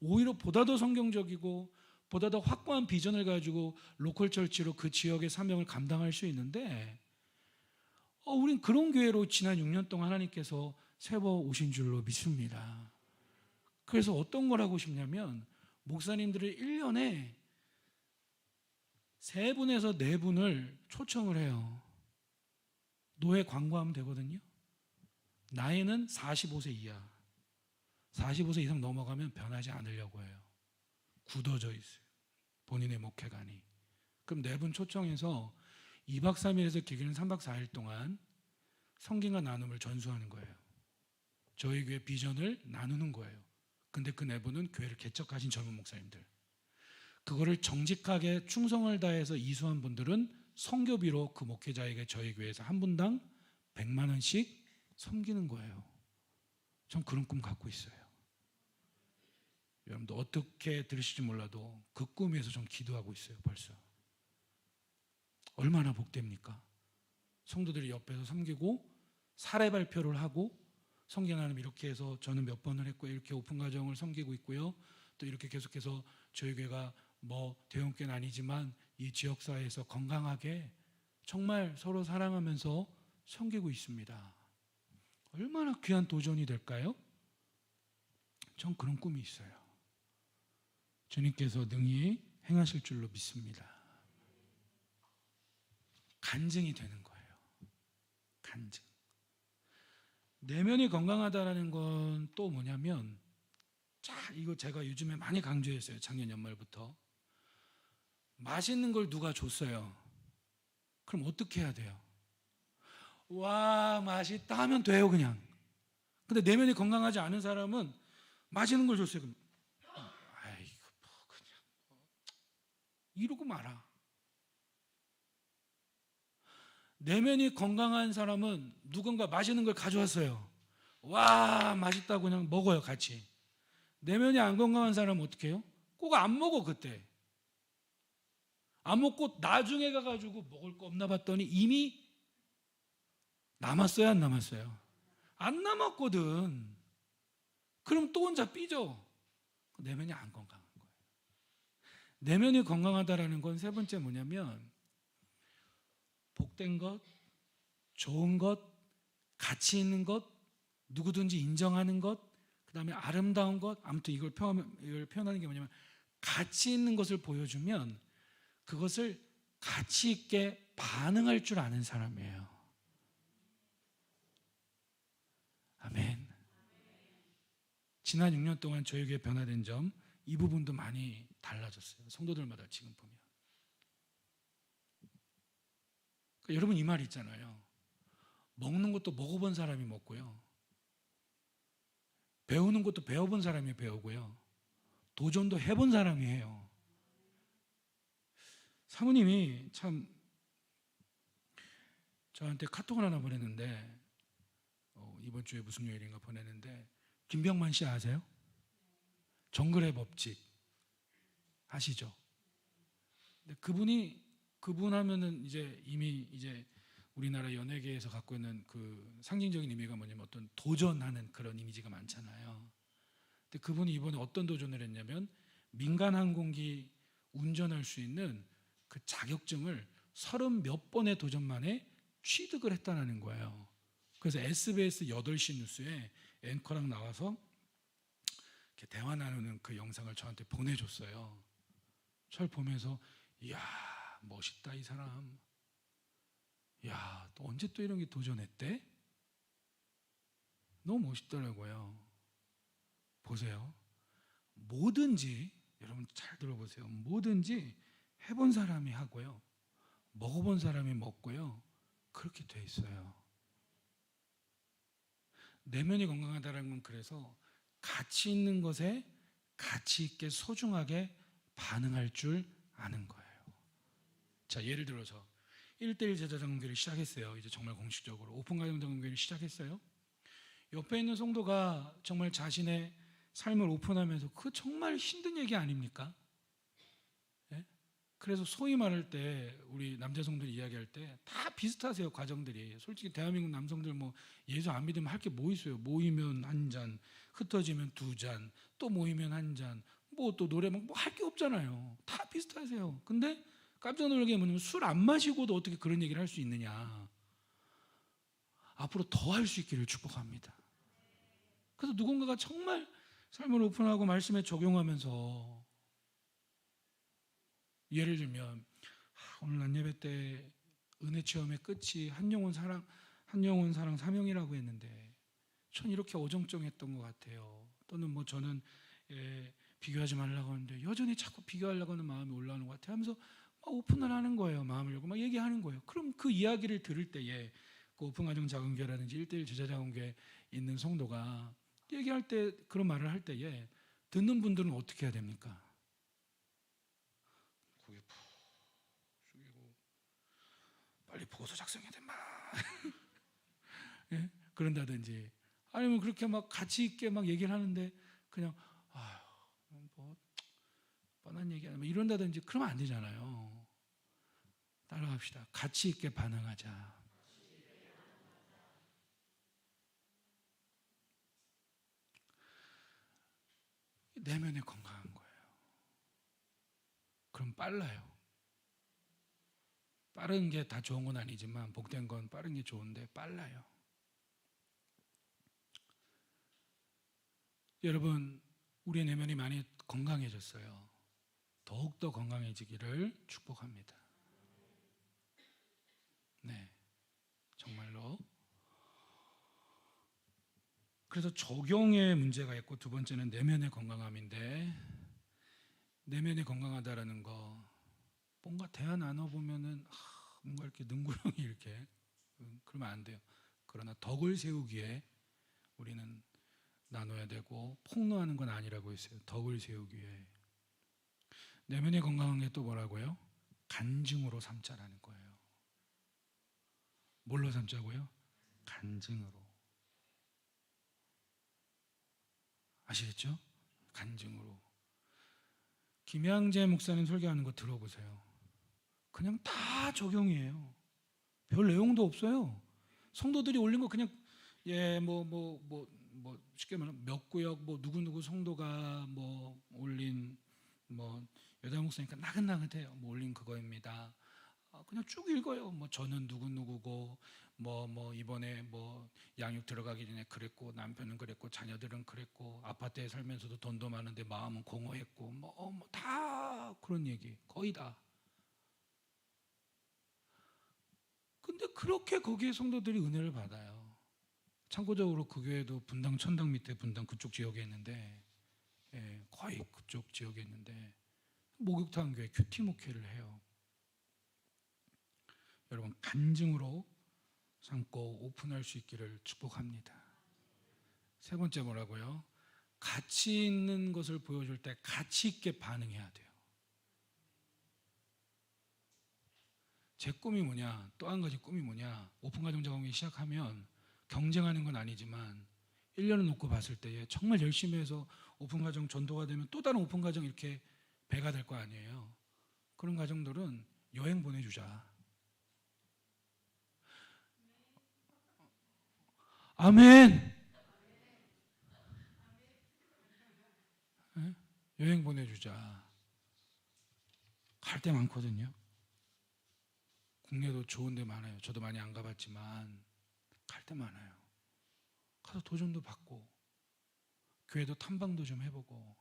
오히려 보다 더 성경적이고 보다 더 확고한 비전을 가지고 로컬 철치로 그 지역의 사명을 감당할 수 있는데 우린 그런 교회로 지난 6년 동안 하나님께서 세워 오신 줄로 믿습니다. 그래서 어떤 걸 하고 싶냐면 목사님들을 1년에 3분에서 4분을 초청을 해요. 노예 광고하면 되거든요. 나이는 45세 이하. 45세 이상 넘어가면 변하지 않으려고 해요. 굳어져 있어요. 본인의 목회관이. 그럼 4분 초청해서 2박 3일에서 길게는 3박 4일 동안 성경과 나눔을 전수하는 거예요. 저희 교회 비전을 나누는 거예요. 근데 그 4분은 교회를 개척하신 젊은 목사님들. 그거를 정직하게 충성을 다해서 이수한 분들은 선교비로 그 목회자에게 저희 교회에서 한 분당 100만 원씩 섬기는 거예요. 전 그런 꿈 갖고 있어요. 여러분도 어떻게 들으실지 몰라도 그 꿈 위해서 좀 기도하고 있어요. 벌써. 얼마나 복됩니까? 성도들이 옆에서 섬기고 사례 발표를 하고 성경 하나님 이렇게 해서 저는 몇 번을 했고 이렇게 오픈 가정을 섬기고 있고요. 또 이렇게 계속해서 저희 교회가 뭐 대형교회는 아니지만 이 지역사회에서 건강하게 정말 서로 사랑하면서 섬기고 있습니다. 얼마나 귀한 도전이 될까요? 전 그런 꿈이 있어요. 주님께서 능히 행하실 줄로 믿습니다. 간증이 되는 거예요. 간증. 내면이 건강하다라는 건 또 뭐냐면, 자, 이거 제가 요즘에 많이 강조했어요. 작년 연말부터. 맛있는 걸 누가 줬어요. 그럼 어떻게 해야 돼요? 와, 맛있다 하면 돼요, 그냥. 근데 내면이 건강하지 않은 사람은 맛있는 걸 줬어요. 그럼 아이고, 뭐 그냥 이러고 말아. 내면이 건강한 사람은 누군가 맛있는 걸 가져왔어요. 와, 맛있다고 그냥 먹어요, 같이. 내면이 안 건강한 사람은 어떻게 해요? 꼭 안 먹어, 그때. 안 먹고 나중에 가가지고 먹을 거 없나 봤더니 이미 남았어요, 안 남았어요? 안 남았거든. 그럼 또 혼자 삐져. 내면이 안 건강한 거예요. 내면이 건강하다라는 건 세 번째 뭐냐면, 복된 것, 좋은 것, 가치 있는 것, 누구든지 인정하는 것, 그 다음에 아름다운 것, 아무튼 이걸 표현하는 게 뭐냐면, 가치 있는 것을 보여주면 그것을 가치 있게 반응할 줄 아는 사람이에요. 아멘. 지난 6년 동안 저에게 변화된 점, 이 부분도 많이 달라졌어요. 성도들마다 지금 보면. 그러니까 여러분 이 말 있잖아요. 먹는 것도 먹어본 사람이 먹고요. 배우는 것도 배워본 사람이 배우고요. 도전도 해본 사람이 해요. 사모님이 참 저한테 카톡을 하나 보냈는데 이번 주에 무슨 요일인가 보냈는데, 김병만 씨 아세요? 정글의 법칙 아시죠? 근데 그분 하면은 이제 이미 이제 우리나라 연예계에서 갖고 있는 그 상징적인 의미가 뭐냐면 어떤 도전하는 그런 이미지가 많잖아요. 근데 그분이 이번에 어떤 도전을 했냐면, 민간 항공기 운전할 수 있는 그 자격증을 30몇 번의 도전 만에 취득을 했다는 거예요. 그래서 SBS 8시 뉴스에 앵커랑 나와서 이렇게 대화 나누는 그 영상을 저한테 보내줬어요. 저를 보면서 이야, 멋있다 이 사람. 야, 또 언제 또 이런 게 도전했대? 너무 멋있더라고요. 보세요. 뭐든지, 여러분 잘 들어보세요. 뭐든지 해본 사람이 하고요. 먹어본 사람이 먹고요. 그렇게 돼 있어요. 내면이 건강하다는 건 그래서 가치 있는 것에 가치 있게 소중하게 반응할 줄 아는 거예요. 자, 예를 들어서 1:1 제자장교회를 시작했어요. 이제 정말 공식적으로 오픈가정장교회를 시작했어요. 옆에 있는 성도가 정말 자신의 삶을 오픈하면서 그 정말 힘든 얘기 아닙니까? 예? 그래서 소위 말할 때 우리 남자 성도들 이야기할 때 다 비슷하세요. 과정들이. 솔직히 대한민국 남성들 뭐 예수 안 믿으면 할 게 뭐 있어요? 모이면 한 잔, 흩어지면 두 잔, 또 모이면 한 잔, 뭐 또 노래방 뭐 할 게 없잖아요. 다 비슷하세요. 근데 깜짝 놀란 게 뭐냐면 술 안 마시고도 어떻게 그런 얘기를 할 수 있느냐. 앞으로 더 할 수 있기를 축복합니다. 그래서 누군가가 정말 삶을 오픈하고 말씀에 적용하면서 예를 들면 오늘 난 예배 때 은혜 체험의 끝이 한 영혼 사랑 사명이라고 했는데 전 이렇게 어정쩡했던 것 같아요. 또는 뭐 저는 비교하지 말라고 하는데 여전히 자꾸 비교하려고 하는 마음이 올라오는 것 같아요 하면서 막 오픈을 하는 거예요. 마음을 열고 막 얘기하는 거예요. 그럼 그 이야기를 들을 때에 그 오픈가정 작은교회라든지 1:1 제자작은교회에 있는 성도가 얘기할 때 그런 말을 할 때에 듣는 분들은 어떻게 해야 됩니까? 고개 푹 숙이고 빨리 보고서 작성해야 돼 마. 예? 그런다든지 아니면 그렇게 막 가치 있게 막 얘기를 하는데 그냥 아휴 뭐 뻔한 얘기 아니면 이런다든지 그러면 안 되잖아요. 따라갑시다. 가치 있게 반응하자. 내면에 건강한 거예요. 그럼 빨라요. 빠른 게 다 좋은 건 아니지만 복된 건 빠른 게 좋은데 빨라요. 여러분 우리의 내면이 많이 건강해졌어요. 더욱더 건강해지기를 축복합니다. 네, 정말로. 그래서 적용에 문제가 있고 두 번째는 내면의 건강함인데 내면이 건강하다라는 거 뭔가 대화 나눠보면은 뭔가 이렇게 능구렁이 이렇게 그러면 안 돼요. 그러나 덕을 세우기에 우리는 나눠야 되고 폭로하는 건 아니라고 했어요. 덕을 세우기 위해. 내면이 건강한 게 또 뭐라고요? 간증으로 삼자라는 거예요. 뭘로 삼자고요? 간증으로. 아시겠죠? 간증으로. 김양재 목사님 설교하는 거 들어보세요. 그냥 다 적용이에요. 별 내용도 없어요. 성도들이 올린 거 그냥 쉽게 말하면 몇 구역 뭐 누구누구 성도가 뭐 올린 뭐 여자 목사니까 나긋나긋해요. 뭐 올린 그거입니다. 그냥 쭉 읽어요. 뭐 저는 누구누구고 뭐 이번에 뭐 양육 들어가기 전에 그랬고 남편은 그랬고 자녀들은 그랬고 아파트에 살면서도 돈도 많은데 마음은 공허했고 뭐 다 그런 얘기 거의 다. 근데 그렇게 거기에 성도들이 은혜를 받아요. 참고적으로 그 교회도 분당 천당 밑에 분당 그쪽 지역에 있는데 거의 그쪽 지역에 있는데 목욕탕 교회 큐티 목회를 해요. 여러분 간증으로 삼고 오픈할 수 있기를 축복합니다. 세 번째 뭐라고요? 가치 있는 것을 보여줄 때 가치 있게 반응해야 돼요. 제 꿈이 뭐냐? 또 한 가지 꿈이 뭐냐? 오픈가정 작업이 시작하면 경쟁하는 건 아니지만 1년을 놓고 봤을 때에 정말 열심히 해서 오픈가정 전도가 되면 또 다른 오픈가정 이렇게 배가 될 거 아니에요. 그런 가정들은 여행 보내주자. 아멘. 여행 보내주자. 갈 데 많거든요. 국내도 좋은 데 많아요. 저도 많이 안 가봤지만 갈 데 많아요. 가서 도전도 받고 교회도 탐방도 좀 해보고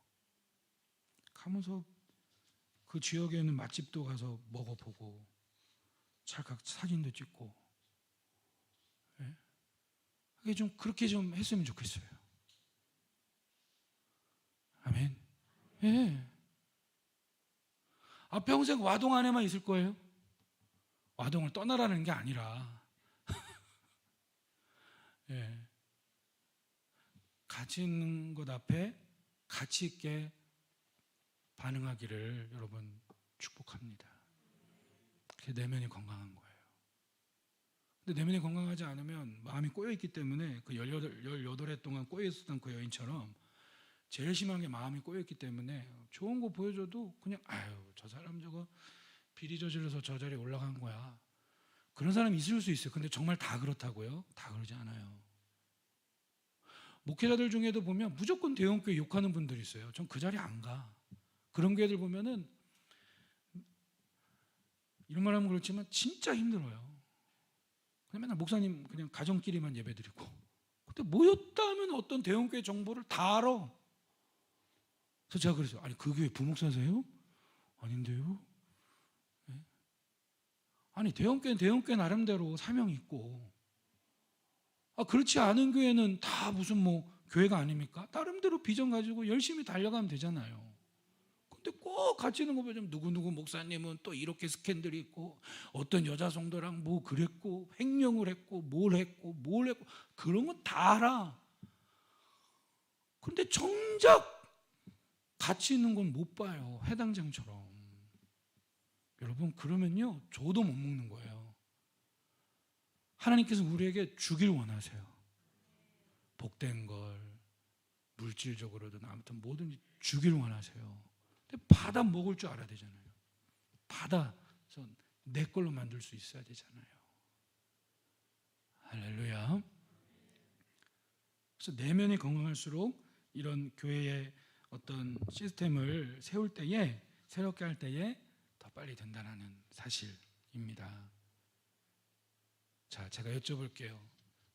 가면서 그 지역에 있는 맛집도 가서 먹어보고 찰칵 사진도 찍고 그게 좀 그렇게 좀 했으면 좋겠어요. 아멘. 예. 평생 와동 안에만 있을 거예요? 와동을 떠나라는 게 아니라 가치 있는 것 앞에 가치 있게 반응하기를 여러분 축복합니다. 그게 내면이 건강한 거예요. 근데 내면이 건강하지 않으면 마음이 꼬여있기 때문에 그 18해 동안 꼬여있었던 그 여인처럼 제일 심한 게 마음이 꼬여있기 때문에 좋은 거 보여줘도 그냥 아유 저 사람 저거 비리 저질러서 저 자리에 올라간 거야. 그런 사람이 있을 수 있어요. 근데 정말 다 그렇다고요? 다 그러지 않아요. 목회자들 중에도 보면 무조건 대형교회 욕하는 분들이 있어요. 전 그 자리에 안 가. 그런 교회들 보면은 이런 말 하면 그렇지만 진짜 힘들어요. 그냥 맨날 목사님 그냥 가정끼리만 예배드리고. 근데 모였다 하면 어떤 대형교회 정보를 다 알아. 그래서 제가 그랬어요. 아니 그 교회 부목사세요? 아닌데요? 네? 아니 대형교회는 대형교회 나름대로 사명이 있고 그렇지 않은 교회는 다 무슨 뭐 교회가 아닙니까? 나름대로 비전 가지고 열심히 달려가면 되잖아요. 근데 꼭 같이 있는 거 보면 누구누구 목사님은 또 이렇게 스캔들이 있고 어떤 여자 성도랑 뭐 그랬고 횡령을 했고 뭘 했고 그런 건 다 알아. 근데 정작 같이 있는 건 못 봐요. 해당장처럼. 여러분 그러면요 저도 못 먹는 거예요. 하나님께서 우리에게 주길 원하세요. 복된 걸 물질적으로든 아무튼 뭐든지 주길 원하세요. 근데 받아 먹을 줄 알아야 되잖아요. 받아서 내 걸로 만들 수 있어야 되잖아요. 할렐루야. 그래서 내면이 건강할수록 이런 교회의 어떤 시스템을 세울 때에 새롭게 할 때에 더 빨리 된다는 사실입니다. 자, 제가 여쭤볼게요.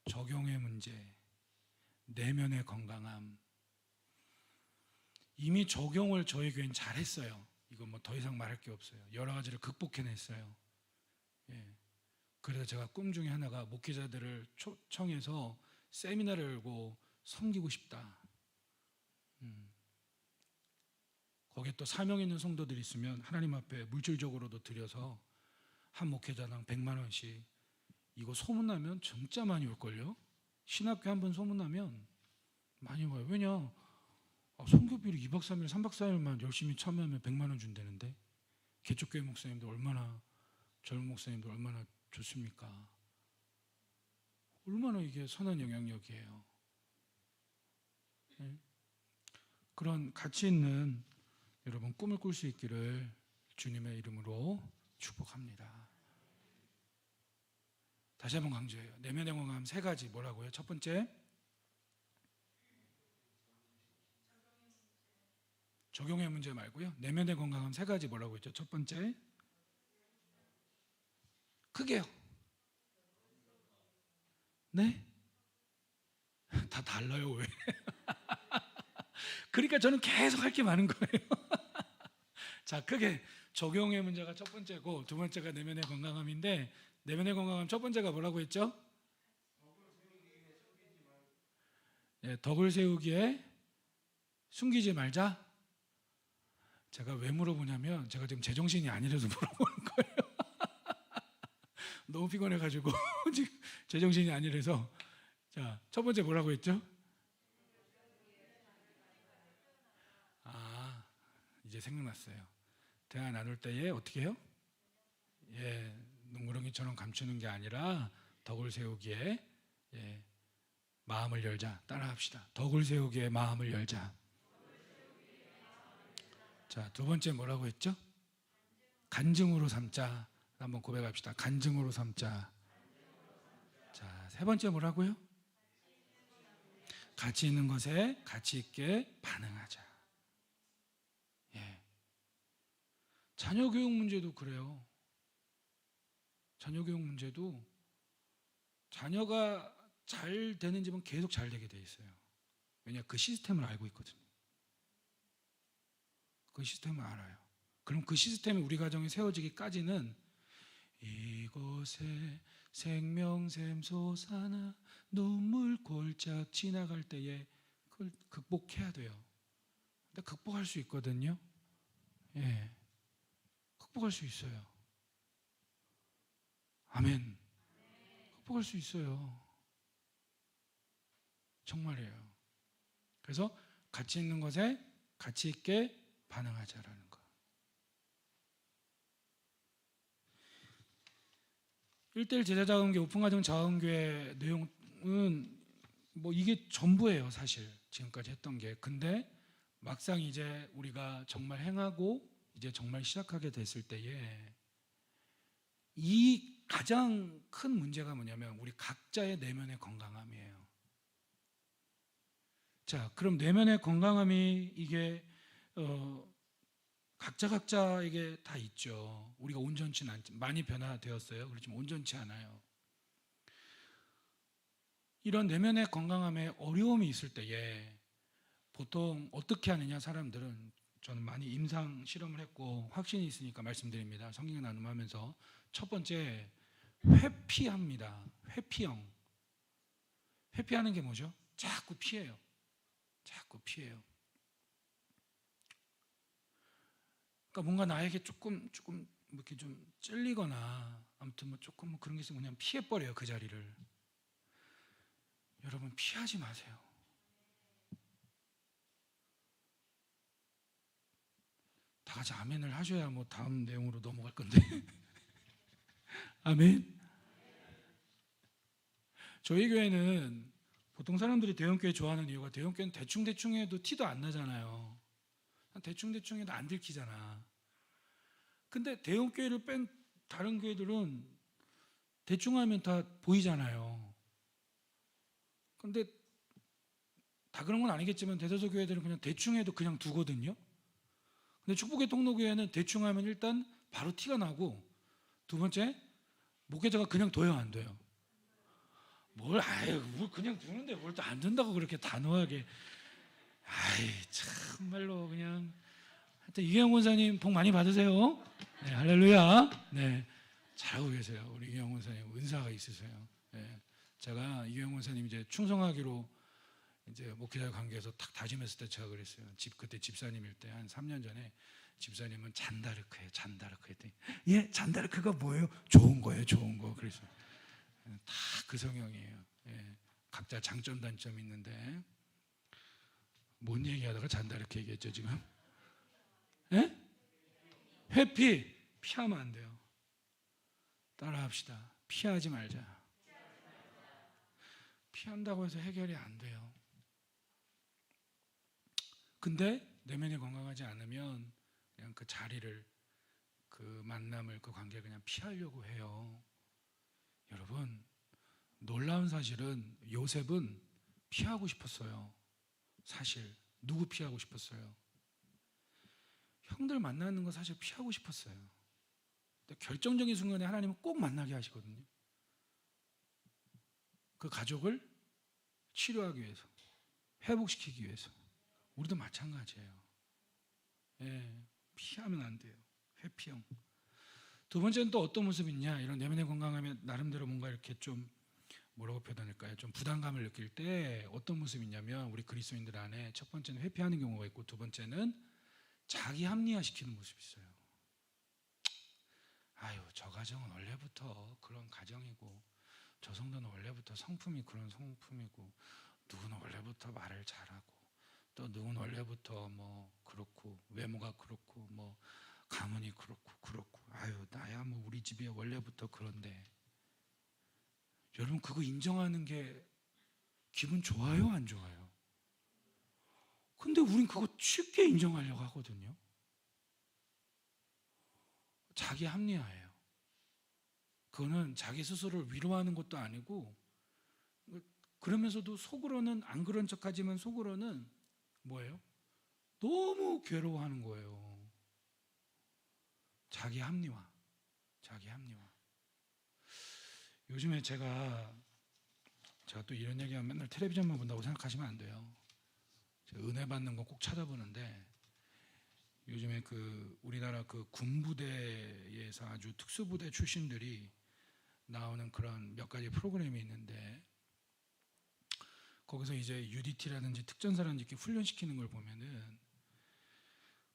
적용의 문제, 내면의 건강함. 이미 적용을 저희 교회는 잘했어요. 이거 뭐 더 이상 말할 게 없어요. 여러 가지를 극복해냈어요. 예. 그래서 제가 꿈 중에 하나가 목회자들을 초청해서 세미나를 열고 섬기고 싶다. 거기에 또 사명 있는 성도들이 있으면 하나님 앞에 물질적으로도 드려서 한 목회자당 100만 원씩. 이거 소문나면 진짜 많이 올걸요. 신학교 한번 소문나면 많이 와요. 왜냐 선교비를 2박 3일 3박 4일만 열심히 참여하면 100만 원 준다는데 개척교회 목사님들 얼마나 젊은 목사님들 얼마나 좋습니까? 얼마나 이게 선한 영향력이에요. 네? 그런 가치 있는 여러분 꿈을 꿀 수 있기를 주님의 이름으로 축복합니다. 다시 한번 강조해요. 내면의 건강함 3가지 뭐라고요? 첫 번째 적용의 문제 말고요. 내면의 건강함 3가지 뭐라고 했죠? 첫 번째 크게요. 네? 다 달라요 왜? 그러니까 저는 계속 할 게 많은 거예요. 자, 크게 적용의 문제가 첫 번째고 두 번째가 내면의 건강함인데 내면의 건강함 첫 번째가 뭐라고 했죠? 네, 덕을 세우기에 숨기지 말자. 제가 왜 물어보냐면 제가 지금 제정신이 아니라서 물어보는 거예요. 너무 피곤해가지고 지금 제정신이 아니라서. 자, 첫 번째 뭐라고 했죠? 이제 생각났어요. 대화 나눌 때에 어떻게 해요? 예, 눈구렁이처럼 감추는 게 아니라 덕을 세우기에 마음을 열자. 따라합시다. 덕을 세우기에 마음을 열자. 자, 두 번째 뭐라고 했죠? 간증으로 삼자. 한번 고백합시다. 간증으로 삼자. 자, 세 번째 뭐라고요? 가치 있는 것에 가치 있게 반응하자. 예. 자녀 교육 문제도 그래요. 자녀 교육 문제도 자녀가 잘 되는 집은 계속 잘 되게 돼 있어요. 왜냐? 그 시스템을 알고 있거든요. 그 시스템을 알아요. 그럼 그 시스템이 우리 가정에 세워지기까지는 이곳에 생명샘 솟아나 눈물 골짝 지나갈 때에 그걸 극복해야 돼요. 근데 극복할 수 있거든요. 예, 극복할 수 있어요. 아멘. 극복할 수 있어요. 정말이에요. 그래서 가치 있는 것에 가치 있게 반응하자라는 거. 1대1 제자자원교회 오픈가정 자원교회 내용은 뭐 이게 전부예요. 사실 지금까지 했던 게. 근데 막상 이제 우리가 정말 행하고 이제 정말 시작하게 됐을 때에 이 가장 큰 문제가 뭐냐면 우리 각자의 내면의 건강함이에요. 자, 그럼 내면의 건강함이 이게 각자에게 다 있죠. 우리가 온전치 않지, 많이 변화되었어요. 그렇지만 온전치 않아요. 이런 내면의 건강함에 어려움이 있을 때에 보통 어떻게 하느냐, 사람들은. 저는 많이 임상 실험을 했고 확신이 있으니까 말씀드립니다. 성경 나눔하면서 첫 번째, 회피합니다. 회피형. 회피하는 게 뭐죠? 자꾸 피해요. 자꾸 피해요. 그러니까 뭔가 나에게 조금 이렇게 좀 찔리거나 아무튼 뭐 조금 뭐 그런 게 있으면 그냥 피해 버려요, 그 자리를. 여러분, 피하지 마세요. 다 같이 아멘을 하셔야 뭐 다음 내용으로 넘어갈 건데. 아멘. 저희 교회는 보통 사람들이 대형교회 좋아하는 이유가, 대형교회는 대충 해도 티도 안 나잖아요. 대충 해도 안 들키잖아. 근데 대형교회를 뺀 다른 교회들은 대충 하면 다 보이잖아요. 근데 다 그런 건 아니겠지만 대다수 교회들은 그냥 대충 해도 그냥 두거든요. 근데 축복의 통로교회는 대충 하면 일단 바로 티가 나고, 두 번째, 목회자가 그냥 둬요, 안 둬요? 뭘 그냥 두는데 뭘 또 안 된다고 그렇게 단호하게. 참말로 그냥. 하여튼 이경영 권사님 복 많이 받으세요. 네, 할렐루야. 네, 잘하고 계세요. 우리 이경영 권사님 은사가 있으세요. 네, 제가 이경영 권사님 이제 충성하기로 이제 목회자 관계에서 탁 다짐했을 때 제가 그랬어요. 그때 집사님일 때 한 3년 전에 집사님은 잔다르크예요. 잔다르크 했더니, 예, 잔다르크가 뭐예요? 좋은 거예요, 좋은 거. 그래서 다 그 성향이에요. 예, 각자 장점 단점이 있는데. 뭔 얘기하다가 잔다르크 얘기했죠 지금? 예? 회피. 피하면 안 돼요. 따라합시다. 피하지 말자. 피한다고 해서 해결이 안 돼요. 근데 내면이 건강하지 않으면 그냥 그 자리를, 그 만남을, 그 관계를 그냥 피하려고 해요. 여러분, 놀라운 사실은 요셉은 피하고 싶었어요. 사실 누구 피하고 싶었어요? 형들 만나는 거 사실 피하고 싶었어요. 근데 결정적인 순간에 하나님은 꼭 만나게 하시거든요. 그 가족을 치료하기 위해서, 회복시키기 위해서. 우리도 마찬가지예요. 예, 피하면 안 돼요. 회피형. 두 번째는 또 어떤 모습이 있냐, 이런 내면의 건강하면 나름대로 뭔가 이렇게 좀 뭐라고 표현할까요? 좀 부담감을 느낄 때 어떤 모습이 있냐면, 우리 그리스도인들 안에 첫 번째는 회피하는 경우가 있고, 두 번째는 자기 합리화시키는 모습이 있어요. 저 가정은 원래부터 그런 가정이고, 저 성도는 원래부터 성품이 그런 성품이고, 누구는 원래부터 말을 잘하고, 또 누구는 원래부터 뭐 그렇고, 외모가 그렇고, 뭐 가문이 그렇고 나야 뭐 우리 집이 원래부터 그런데. 여러분, 그거 인정하는 게 기분 좋아요, 안 좋아요? 근데 우린 그거 쉽게 인정하려고 하거든요. 자기 합리화예요. 그거는 자기 스스로를 위로하는 것도 아니고, 그러면서도 속으로는 안 그런 척하지만 속으로는 뭐예요? 너무 괴로워하는 거예요. 자기 합리화. 요즘에 제가 또 이런 얘기하면 맨날 텔레비전만 본다고 생각하시면 안 돼요. 제가 은혜 받는 거 꼭 찾아보는데, 요즘에 그 우리나라 그 군부대에서 아주 특수부대 출신들이 나오는 그런 몇 가지 프로그램이 있는데, 거기서 이제 UDT라든지 특전사라든지 이렇게 훈련시키는 걸 보면은,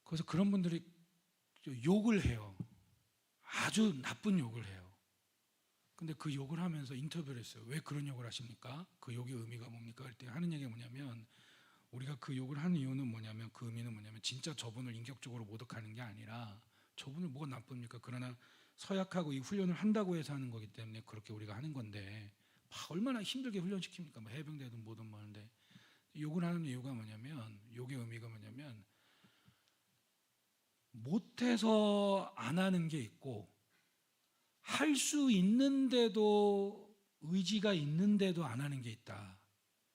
거기서 그런 분들이 욕을 해요. 아주 나쁜 욕을 해요. 근데 그 욕을 하면서 인터뷰를 했어요. 왜 그런 욕을 하십니까? 그 욕의 의미가 뭡니까? 그럴 때 하는 얘기가 뭐냐면, 우리가 그 욕을 하는 이유는 뭐냐면, 그 의미는 뭐냐면, 진짜 저분을 인격적으로 모독하는 게 아니라, 저분을 뭐가 나쁩니까? 그러나 서약하고 이 훈련을 한다고 해서 하는 거기 때문에 그렇게 우리가 하는 건데 얼마나 힘들게 훈련시킵니까? 뭐 해병대든 뭐든 뭐 하는데 욕을 하는 이유가 뭐냐면 욕의 의미가 뭐냐면 못해서 안 하는 게 있고 할 수 있는데도 의지가 있는데도 안 하는 게 있다.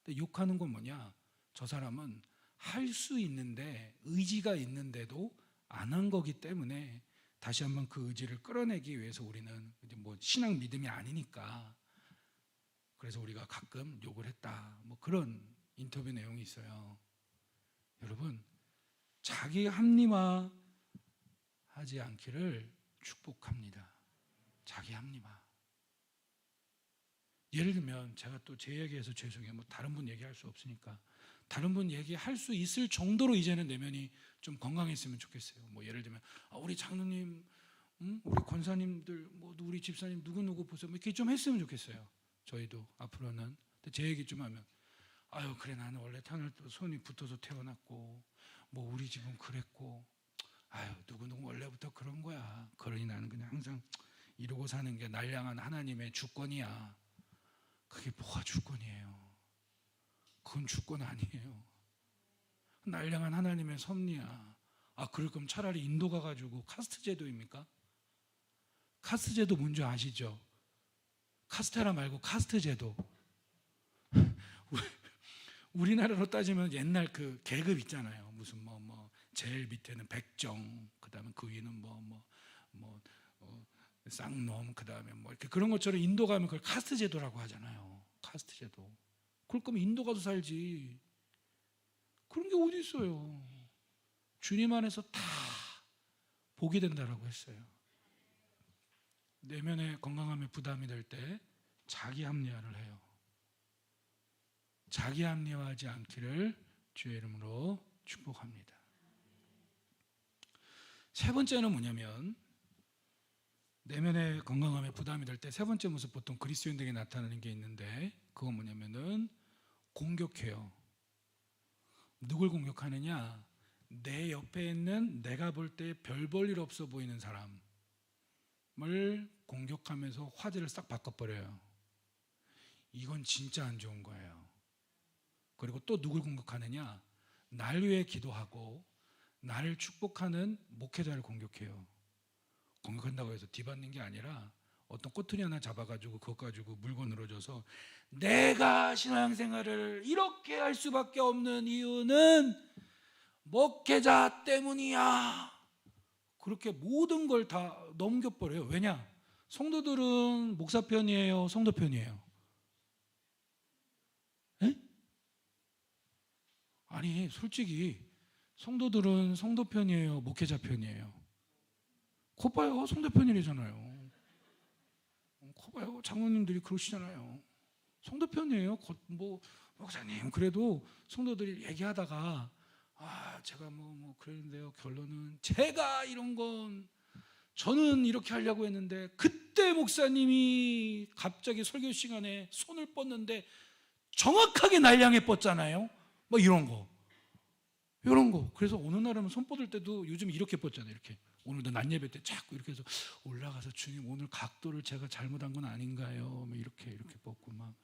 근데 욕하는 건 뭐냐? 저 사람은 할 수 있는데 의지가 있는데도 안 한 거기 때문에 다시 한번 그 의지를 끌어내기 위해서 우리는 이제 뭐 신앙 믿음이 아니니까 그래서 우리가 가끔 욕을 했다. 뭐 그런 인터뷰 내용이 있어요. 여러분, 자기 합리화 하지 않기를 축복합니다. 자기 합리화. 예를 들면 제가 또 제 얘기해서 죄송해요. 뭐 다른 분 얘기할 수 없으니까 다른 분 얘기할 수 있을 정도로 이제는 내면이 좀 건강했으면 좋겠어요. 뭐 예를 들면 우리 장로님, 우리 권사님들, 뭐 우리 집사님 누구 보세요. 뭐 이렇게 좀 했으면 좋겠어요. 저희도 앞으로는. 근데 제 얘기 좀 하면 아유 그래 나는 원래 타늘도 손이 붙어서 태어났고 뭐 우리 집은 그랬고 아유 누구 원래부터 그런 거야. 그러니 나는 그냥 항상 이러고 사는 게 날 향한 하나님의 주권이야. 그게 뭐가 주권이에요? 그건 주권 아니에요. 날 향한 하나님의 섭리야. 그럴 거면 차라리 인도 가가지고 카스트 제도입니까? 카스트 제도 뭔지 아시죠? 카스테라 말고 카스트 제도. 우리나라로 따지면 옛날 그 계급 있잖아요. 무슨 뭐 제일 밑에는 백정, 그다음에 그 위는 쌍놈, 그다음에 뭐 이렇게 그런 것처럼 인도 가면 그걸 카스트 제도라고 하잖아요. 카스트 제도. 그럴 거면 인도 가서 살지. 그런 게 어디 있어요? 주님 안에서 다 복이 된다라고 했어요. 내면의 건강함에 부담이 될 때 자기 합리화를 해요. 자기 합리화하지 않기를 주의 이름으로 축복합니다. 세 번째는 뭐냐면 내면의 건강함에 부담이 될 때 세 번째 모습 보통 그리스도인들에게 나타나는 게 있는데 그건 뭐냐면은 공격해요. 누굴 공격하느냐? 내 옆에 있는 내가 볼 때 별 볼 일 없어 보이는 사람을 공격하면서 화제를 싹 바꿔버려요. 이건 진짜 안 좋은 거예요. 그리고 또 누굴 공격하느냐? 날 위해 기도하고 나를 축복하는 목회자를 공격해요. 공격한다고 해서 뒤받는 게 아니라 어떤 꼬투리 하나 잡아가지고 그것 가지고 물고 늘어져서 내가 신앙생활을 이렇게 할 수밖에 없는 이유는 목회자 때문이야. 그렇게 모든 걸 다 넘겨버려요. 왜냐? 성도들은 목사 편이에요? 성도 편이에요? 에? 아니 솔직히 성도들은 성도 편이에요? 목회자 편이에요? 코 봐요. 성도 편이잖아요. 코 봐요. 장로님들이 그러시잖아요. 성도 편이에요. 뭐 목사님 그래도 성도들이 얘기하다가 제가 뭐 그랬는데요. 결론은 제가 이런 건 저는 이렇게 하려고 했는데 그때 목사님이 갑자기 설교 시간에 손을 뻗는데 정확하게 날 향해 뻗잖아요. 뭐 이런 거. 그래서 어느 날은 손 뻗을 때도 요즘 이렇게 뻗잖아요. 이렇게. 오늘도 낮 예배 때 자꾸 이렇게 해서 올라가서 주님 오늘 각도를 제가 잘못한 건 아닌가요? 뭐 이렇게 뻗고 막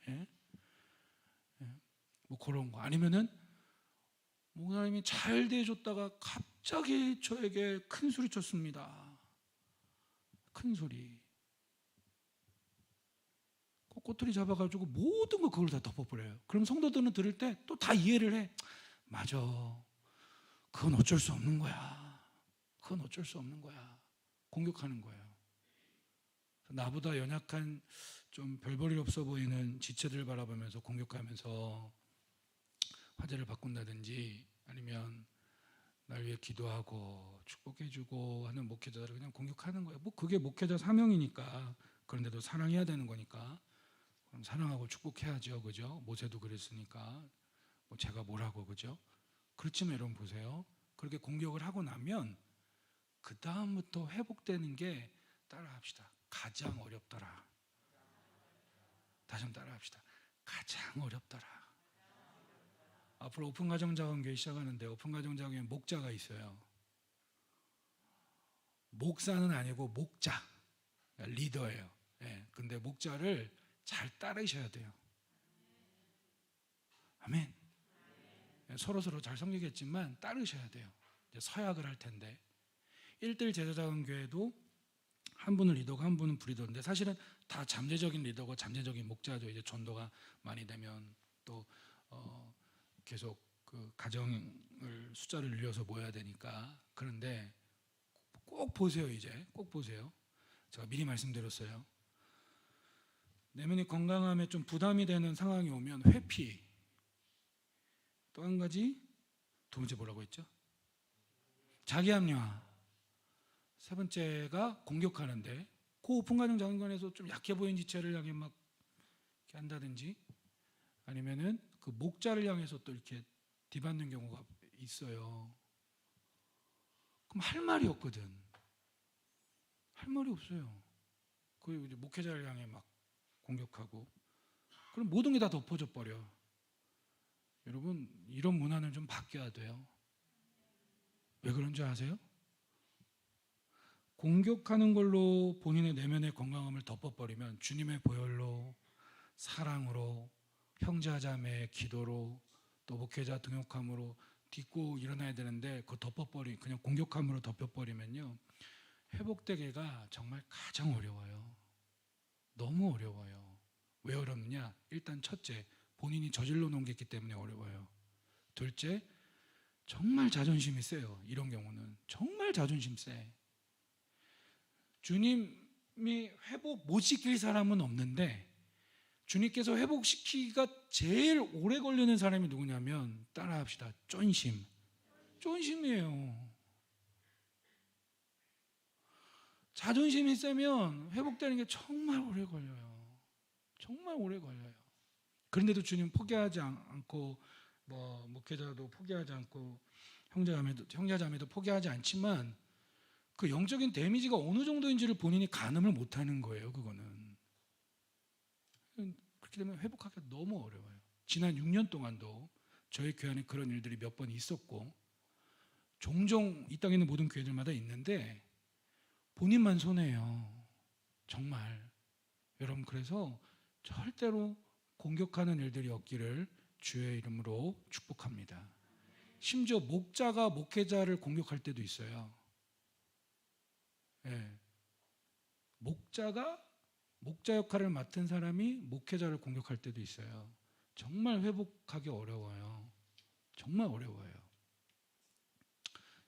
뭐 그런 거. 아니면은 목사님이 잘 대해줬다가 갑자기 저에게 큰 소리 쳤습니다. 큰 소리. 꼬투리 잡아가지고 모든 거 그걸 다 덮어버려요. 그럼 성도들은 들을 때 또 다 이해를 해. 맞아. 그건 어쩔 수 없는 거야. 그건 어쩔 수 없는 거야. 공격하는 거예요. 나보다 연약한 좀 별 볼 일 없어 보이는 지체들 바라보면서 공격하면서 화제를 바꾼다든지 아니면 날 위해 기도하고 축복해주고 하는 목회자들을 그냥 공격하는 거예요. 뭐 그게 목회자 사명이니까. 그런데도 사랑해야 되는 거니까 그럼 사랑하고 축복해야죠. 그죠? 모세도 그랬으니까 뭐 제가 뭐라고 그죠? 그렇지만 여러분 보세요. 그렇게 공격을 하고 나면 그 다음부터 회복되는 게 따라합시다. 가장 어렵더라. 다시 한번 따라합시다. 가장 어렵더라. 앞으로 오픈가정자원교회 시작하는데 오픈가정자원교회 목자가 있어요. 목사는 아니고 목자. 리더예요. 예, 근데 목자를 잘 따르셔야 돼요. 아멘. 서로 잘 섬기겠지만 따르셔야 돼요. 이제 서약을 할 텐데 1대1 제자자원 교회도 한 분은 리더고 한 분은 부리더인데 사실은 다 잠재적인 리더고 잠재적인 목자죠. 이제 전도가 많이 되면 또 계속 그 가정을 숫자를 늘려서 모여야 되니까. 그런데 꼭 보세요. 이제 꼭 보세요. 제가 미리 말씀드렸어요. 내면이 건강함에 좀 부담이 되는 상황이 오면 회피. 또 한 가지 두 번째 뭐라고 했죠? 자기 합리화. 세 번째가 공격하는데 그 오픈가정 장관에서 좀 약해 보이는 지체를 향해 막 이렇게 한다든지 아니면은 그 목자를 향해서 또 이렇게 뒤받는 경우가 있어요. 그럼 할 말이 없거든. 할 말이 없어요. 그 이제 목회자를 향해 막 공격하고 그럼 모든 게 다 덮어져 버려. 여러분 이런 문화는 좀 바뀌어야 돼요. 왜 그런지 아세요? 공격하는 걸로 본인의 내면의 건강함을 덮어버리면 주님의 보혈로 사랑으로 형제자매의 기도로 또 목회자 등용함으로 딛고 일어나야 되는데 그 덮어버리 그냥 공격함으로 덮여버리면요 회복되기가 정말 가장 어려워요. 너무 어려워요. 왜 어렵느냐? 일단 첫째 본인이 저질러 놓은 게 있기 때문에 어려워요. 둘째 정말 자존심이 세요. 이런 경우는 정말 자존심 세. 주님이 회복 못 시킬 사람은 없는데 주님께서 회복시키기가 제일 오래 걸리는 사람이 누구냐면 따라합시다. 쫀심. 쫀심이에요. 자존심이 세면 회복되는 게 정말 오래 걸려요. 정말 오래 걸려요. 그런데도 주님 포기하지 않고 뭐 목회자도 포기하지 않고 형제자매도 포기하지 않지만 그 영적인 데미지가 어느 정도인지를 본인이 가늠을 못하는 거예요. 그거는 그렇게 되면 회복하기가 너무 어려워요. 지난 6년 동안도 저희 교회 안에 그런 일들이 몇 번 있었고 종종 이 땅에 있는 모든 교회들마다 있는데 본인만 손해예요. 정말. 여러분 그래서 절대로 공격하는 일들이 없기를 주의 이름으로 축복합니다. 심지어 목자가 목회자를 공격할 때도 있어요. 네. 목자가 목자 역할을 맡은 사람이 목회자를 공격할 때도 있어요. 정말 회복하기 어려워요. 정말 어려워요.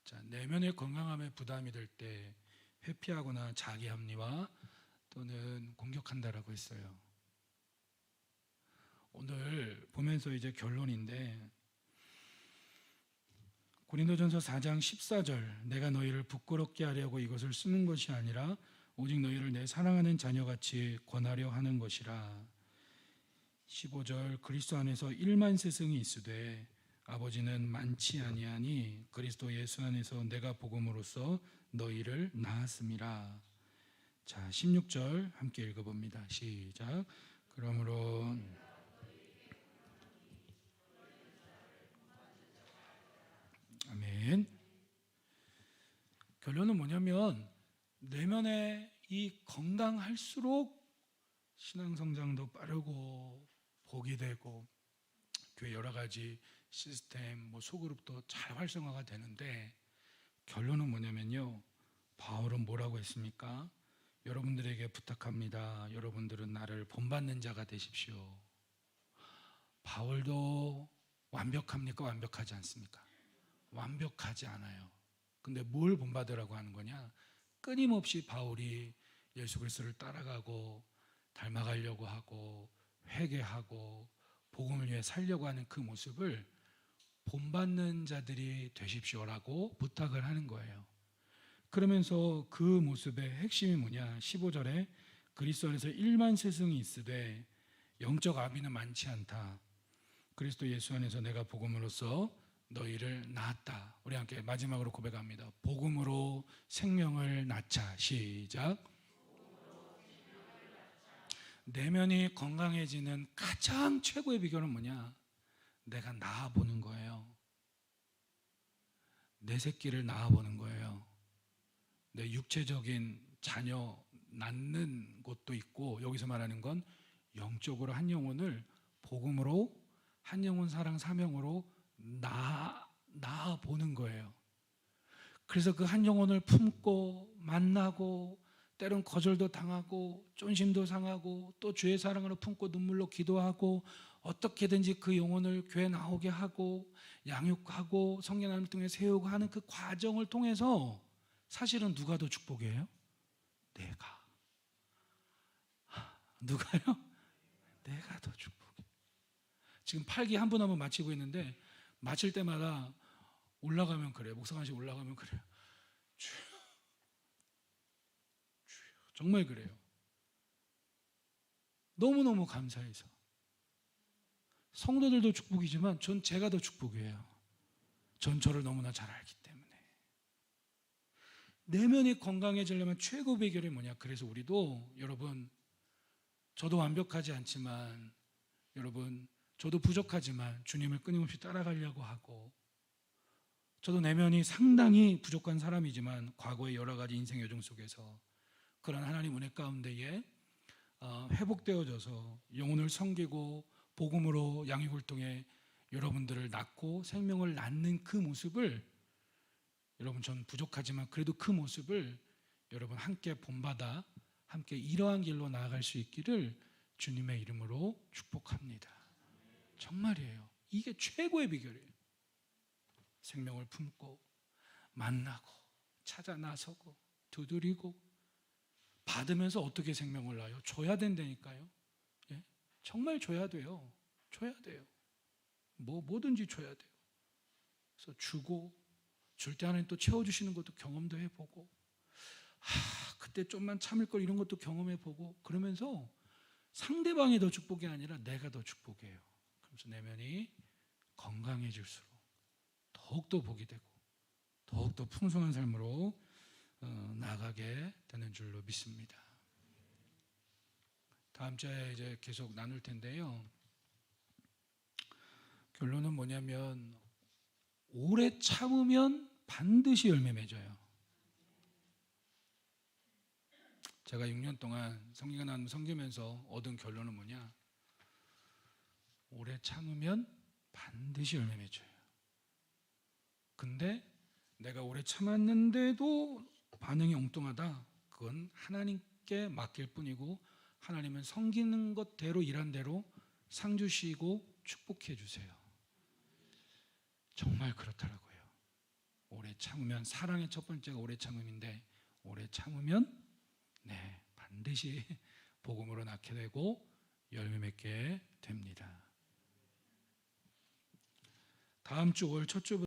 자, 내면의 건강함에 부담이 될 때 회피하거나 자기 합리화 또는 공격한다라고 했어요. 오늘 보면서 이제 결론인데 고린도전서 4장 14절 내가 너희를 부끄럽게 하려고 이것을 쓰는 것이 아니라 오직 너희를 내 사랑하는 자녀같이 권하려 하는 것이라. 15절 그리스도 안에서 1만 세승이 있으되 아버지는 많지 아니하니 그리스도 예수 안에서 내가 복음으로써 너희를 낳았음이라. 자 16절 함께 읽어봅니다. 시작. 그러므로 아멘. 결론은 뭐냐면 내면에 이 건강할수록 신앙 성장도 빠르고 복이 되고 교회 여러 가지 시스템 뭐 소그룹도 잘 활성화가 되는데 결론은 뭐냐면요. 바울은 뭐라고 했습니까? 여러분들에게 부탁합니다. 여러분들은 나를 본받는 자가 되십시오. 바울도 완벽합니까? 완벽하지 않습니까? 완벽하지 않아요. 근데 뭘 본받으라고 하는 거냐? 끊임없이 바울이 예수 그리스도를 따라가고 닮아가려고 하고 회개하고 복음을 위해 살려고 하는 그 모습을 본받는 자들이 되십시오라고 부탁을 하는 거예요. 그러면서 그 모습의 핵심이 뭐냐? 15절에 그리스도 안에서 1만 세승이 있으되 영적 아비는 많지 않다. 그리스도 예수 안에서 내가 복음으로써 너희를 낳았다. 우리 함께 마지막으로 고백합니다. 복음으로 생명을 낳자. 시작. 내면이 건강해지는 가장 최고의 비결은 뭐냐? 내가 낳아보는 거예요. 내 새끼를 낳아보는 거예요. 내 육체적인 자녀 낳는 것도 있고, 여기서 말하는 건 영적으로 한 영혼을 복음으로, 한 영혼 사랑 사명으로 낳아 보는 거예요. 그래서 그 한 영혼을 품고 만나고, 때론 거절도 당하고 쫀심도 상하고, 또 주의 사랑으로 품고 눈물로 기도하고, 어떻게든지 그 영혼을 교회 나오게 하고 양육하고 성령 하나님을 통해 세우고 하는 그 과정을 통해서 사실은 누가 더 축복이에요? 내가. 누가요? 내가 더 축복이에요. 지금 8기 한 분 한 분 마치고 있는데, 마칠 때마다 올라가면 그래요. 목사관식 올라가면 그래요. 정말 그래요. 너무너무 감사해서. 성도들도 축복이지만 전 제가 더 축복이에요. 전 저를 너무나 잘 알기 때문에. 내면이 건강해지려면 최고 비결이 뭐냐? 그래서 우리도, 여러분, 저도 완벽하지 않지만, 여러분, 저도 부족하지만 주님을 끊임없이 따라가려고 하고, 저도 내면이 상당히 부족한 사람이지만 과거의 여러 가지 인생 여정 속에서 그런 하나님 은혜 가운데에 회복되어져서 영혼을 섬기고 복음으로 양육을 통해 여러분들을 낳고 생명을 낳는 그 모습을, 여러분, 전 부족하지만 그래도 그 모습을 여러분 함께 본받아 함께 이러한 길로 나아갈 수 있기를 주님의 이름으로 축복합니다. 정말이에요. 이게 최고의 비결이에요. 생명을 품고 만나고 찾아 나서고 두드리고 받으면서 어떻게 생명을 낳아요? 줘야 된다니까요. 예? 정말 줘야 돼요. 줘야 돼요. 뭐든지 줘야 돼요. 그래서 주고, 줄 때 하나님 또 채워주시는 것도 경험도 해보고, 그때 좀만 참을 걸, 이런 것도 경험해보고, 그러면서 상대방이 더 축복이 아니라 내가 더 축복이에요. 그러면서 내면이 건강해질수록 더욱더 복이 되고 더욱더 풍성한 삶으로 나아가게 되는 줄로 믿습니다. 다음 주에 이제 계속 나눌 텐데요. 결론은 뭐냐면, 오래 참으면 반드시 열매 맺어요. 제가 6년 동안 성경에 나오는 섬기면서 얻은 결론은 뭐냐? 오래 참으면 반드시 열매 맺어요. 근데 내가 오래 참았는데도 반응이 엉뚱하다, 그건 하나님께 맡길 뿐이고, 하나님은 섬기는 것대로 일한 대로 상 주시고 축복해 주세요. 정말 그렇더라고요. 오래 참으면, 사랑의 첫 번째가 오래 참음인데, 오래 참으면 반드시 복음으로 낳게 되고 열매 맺게 됩니다. 다음 주 월 첫 주부터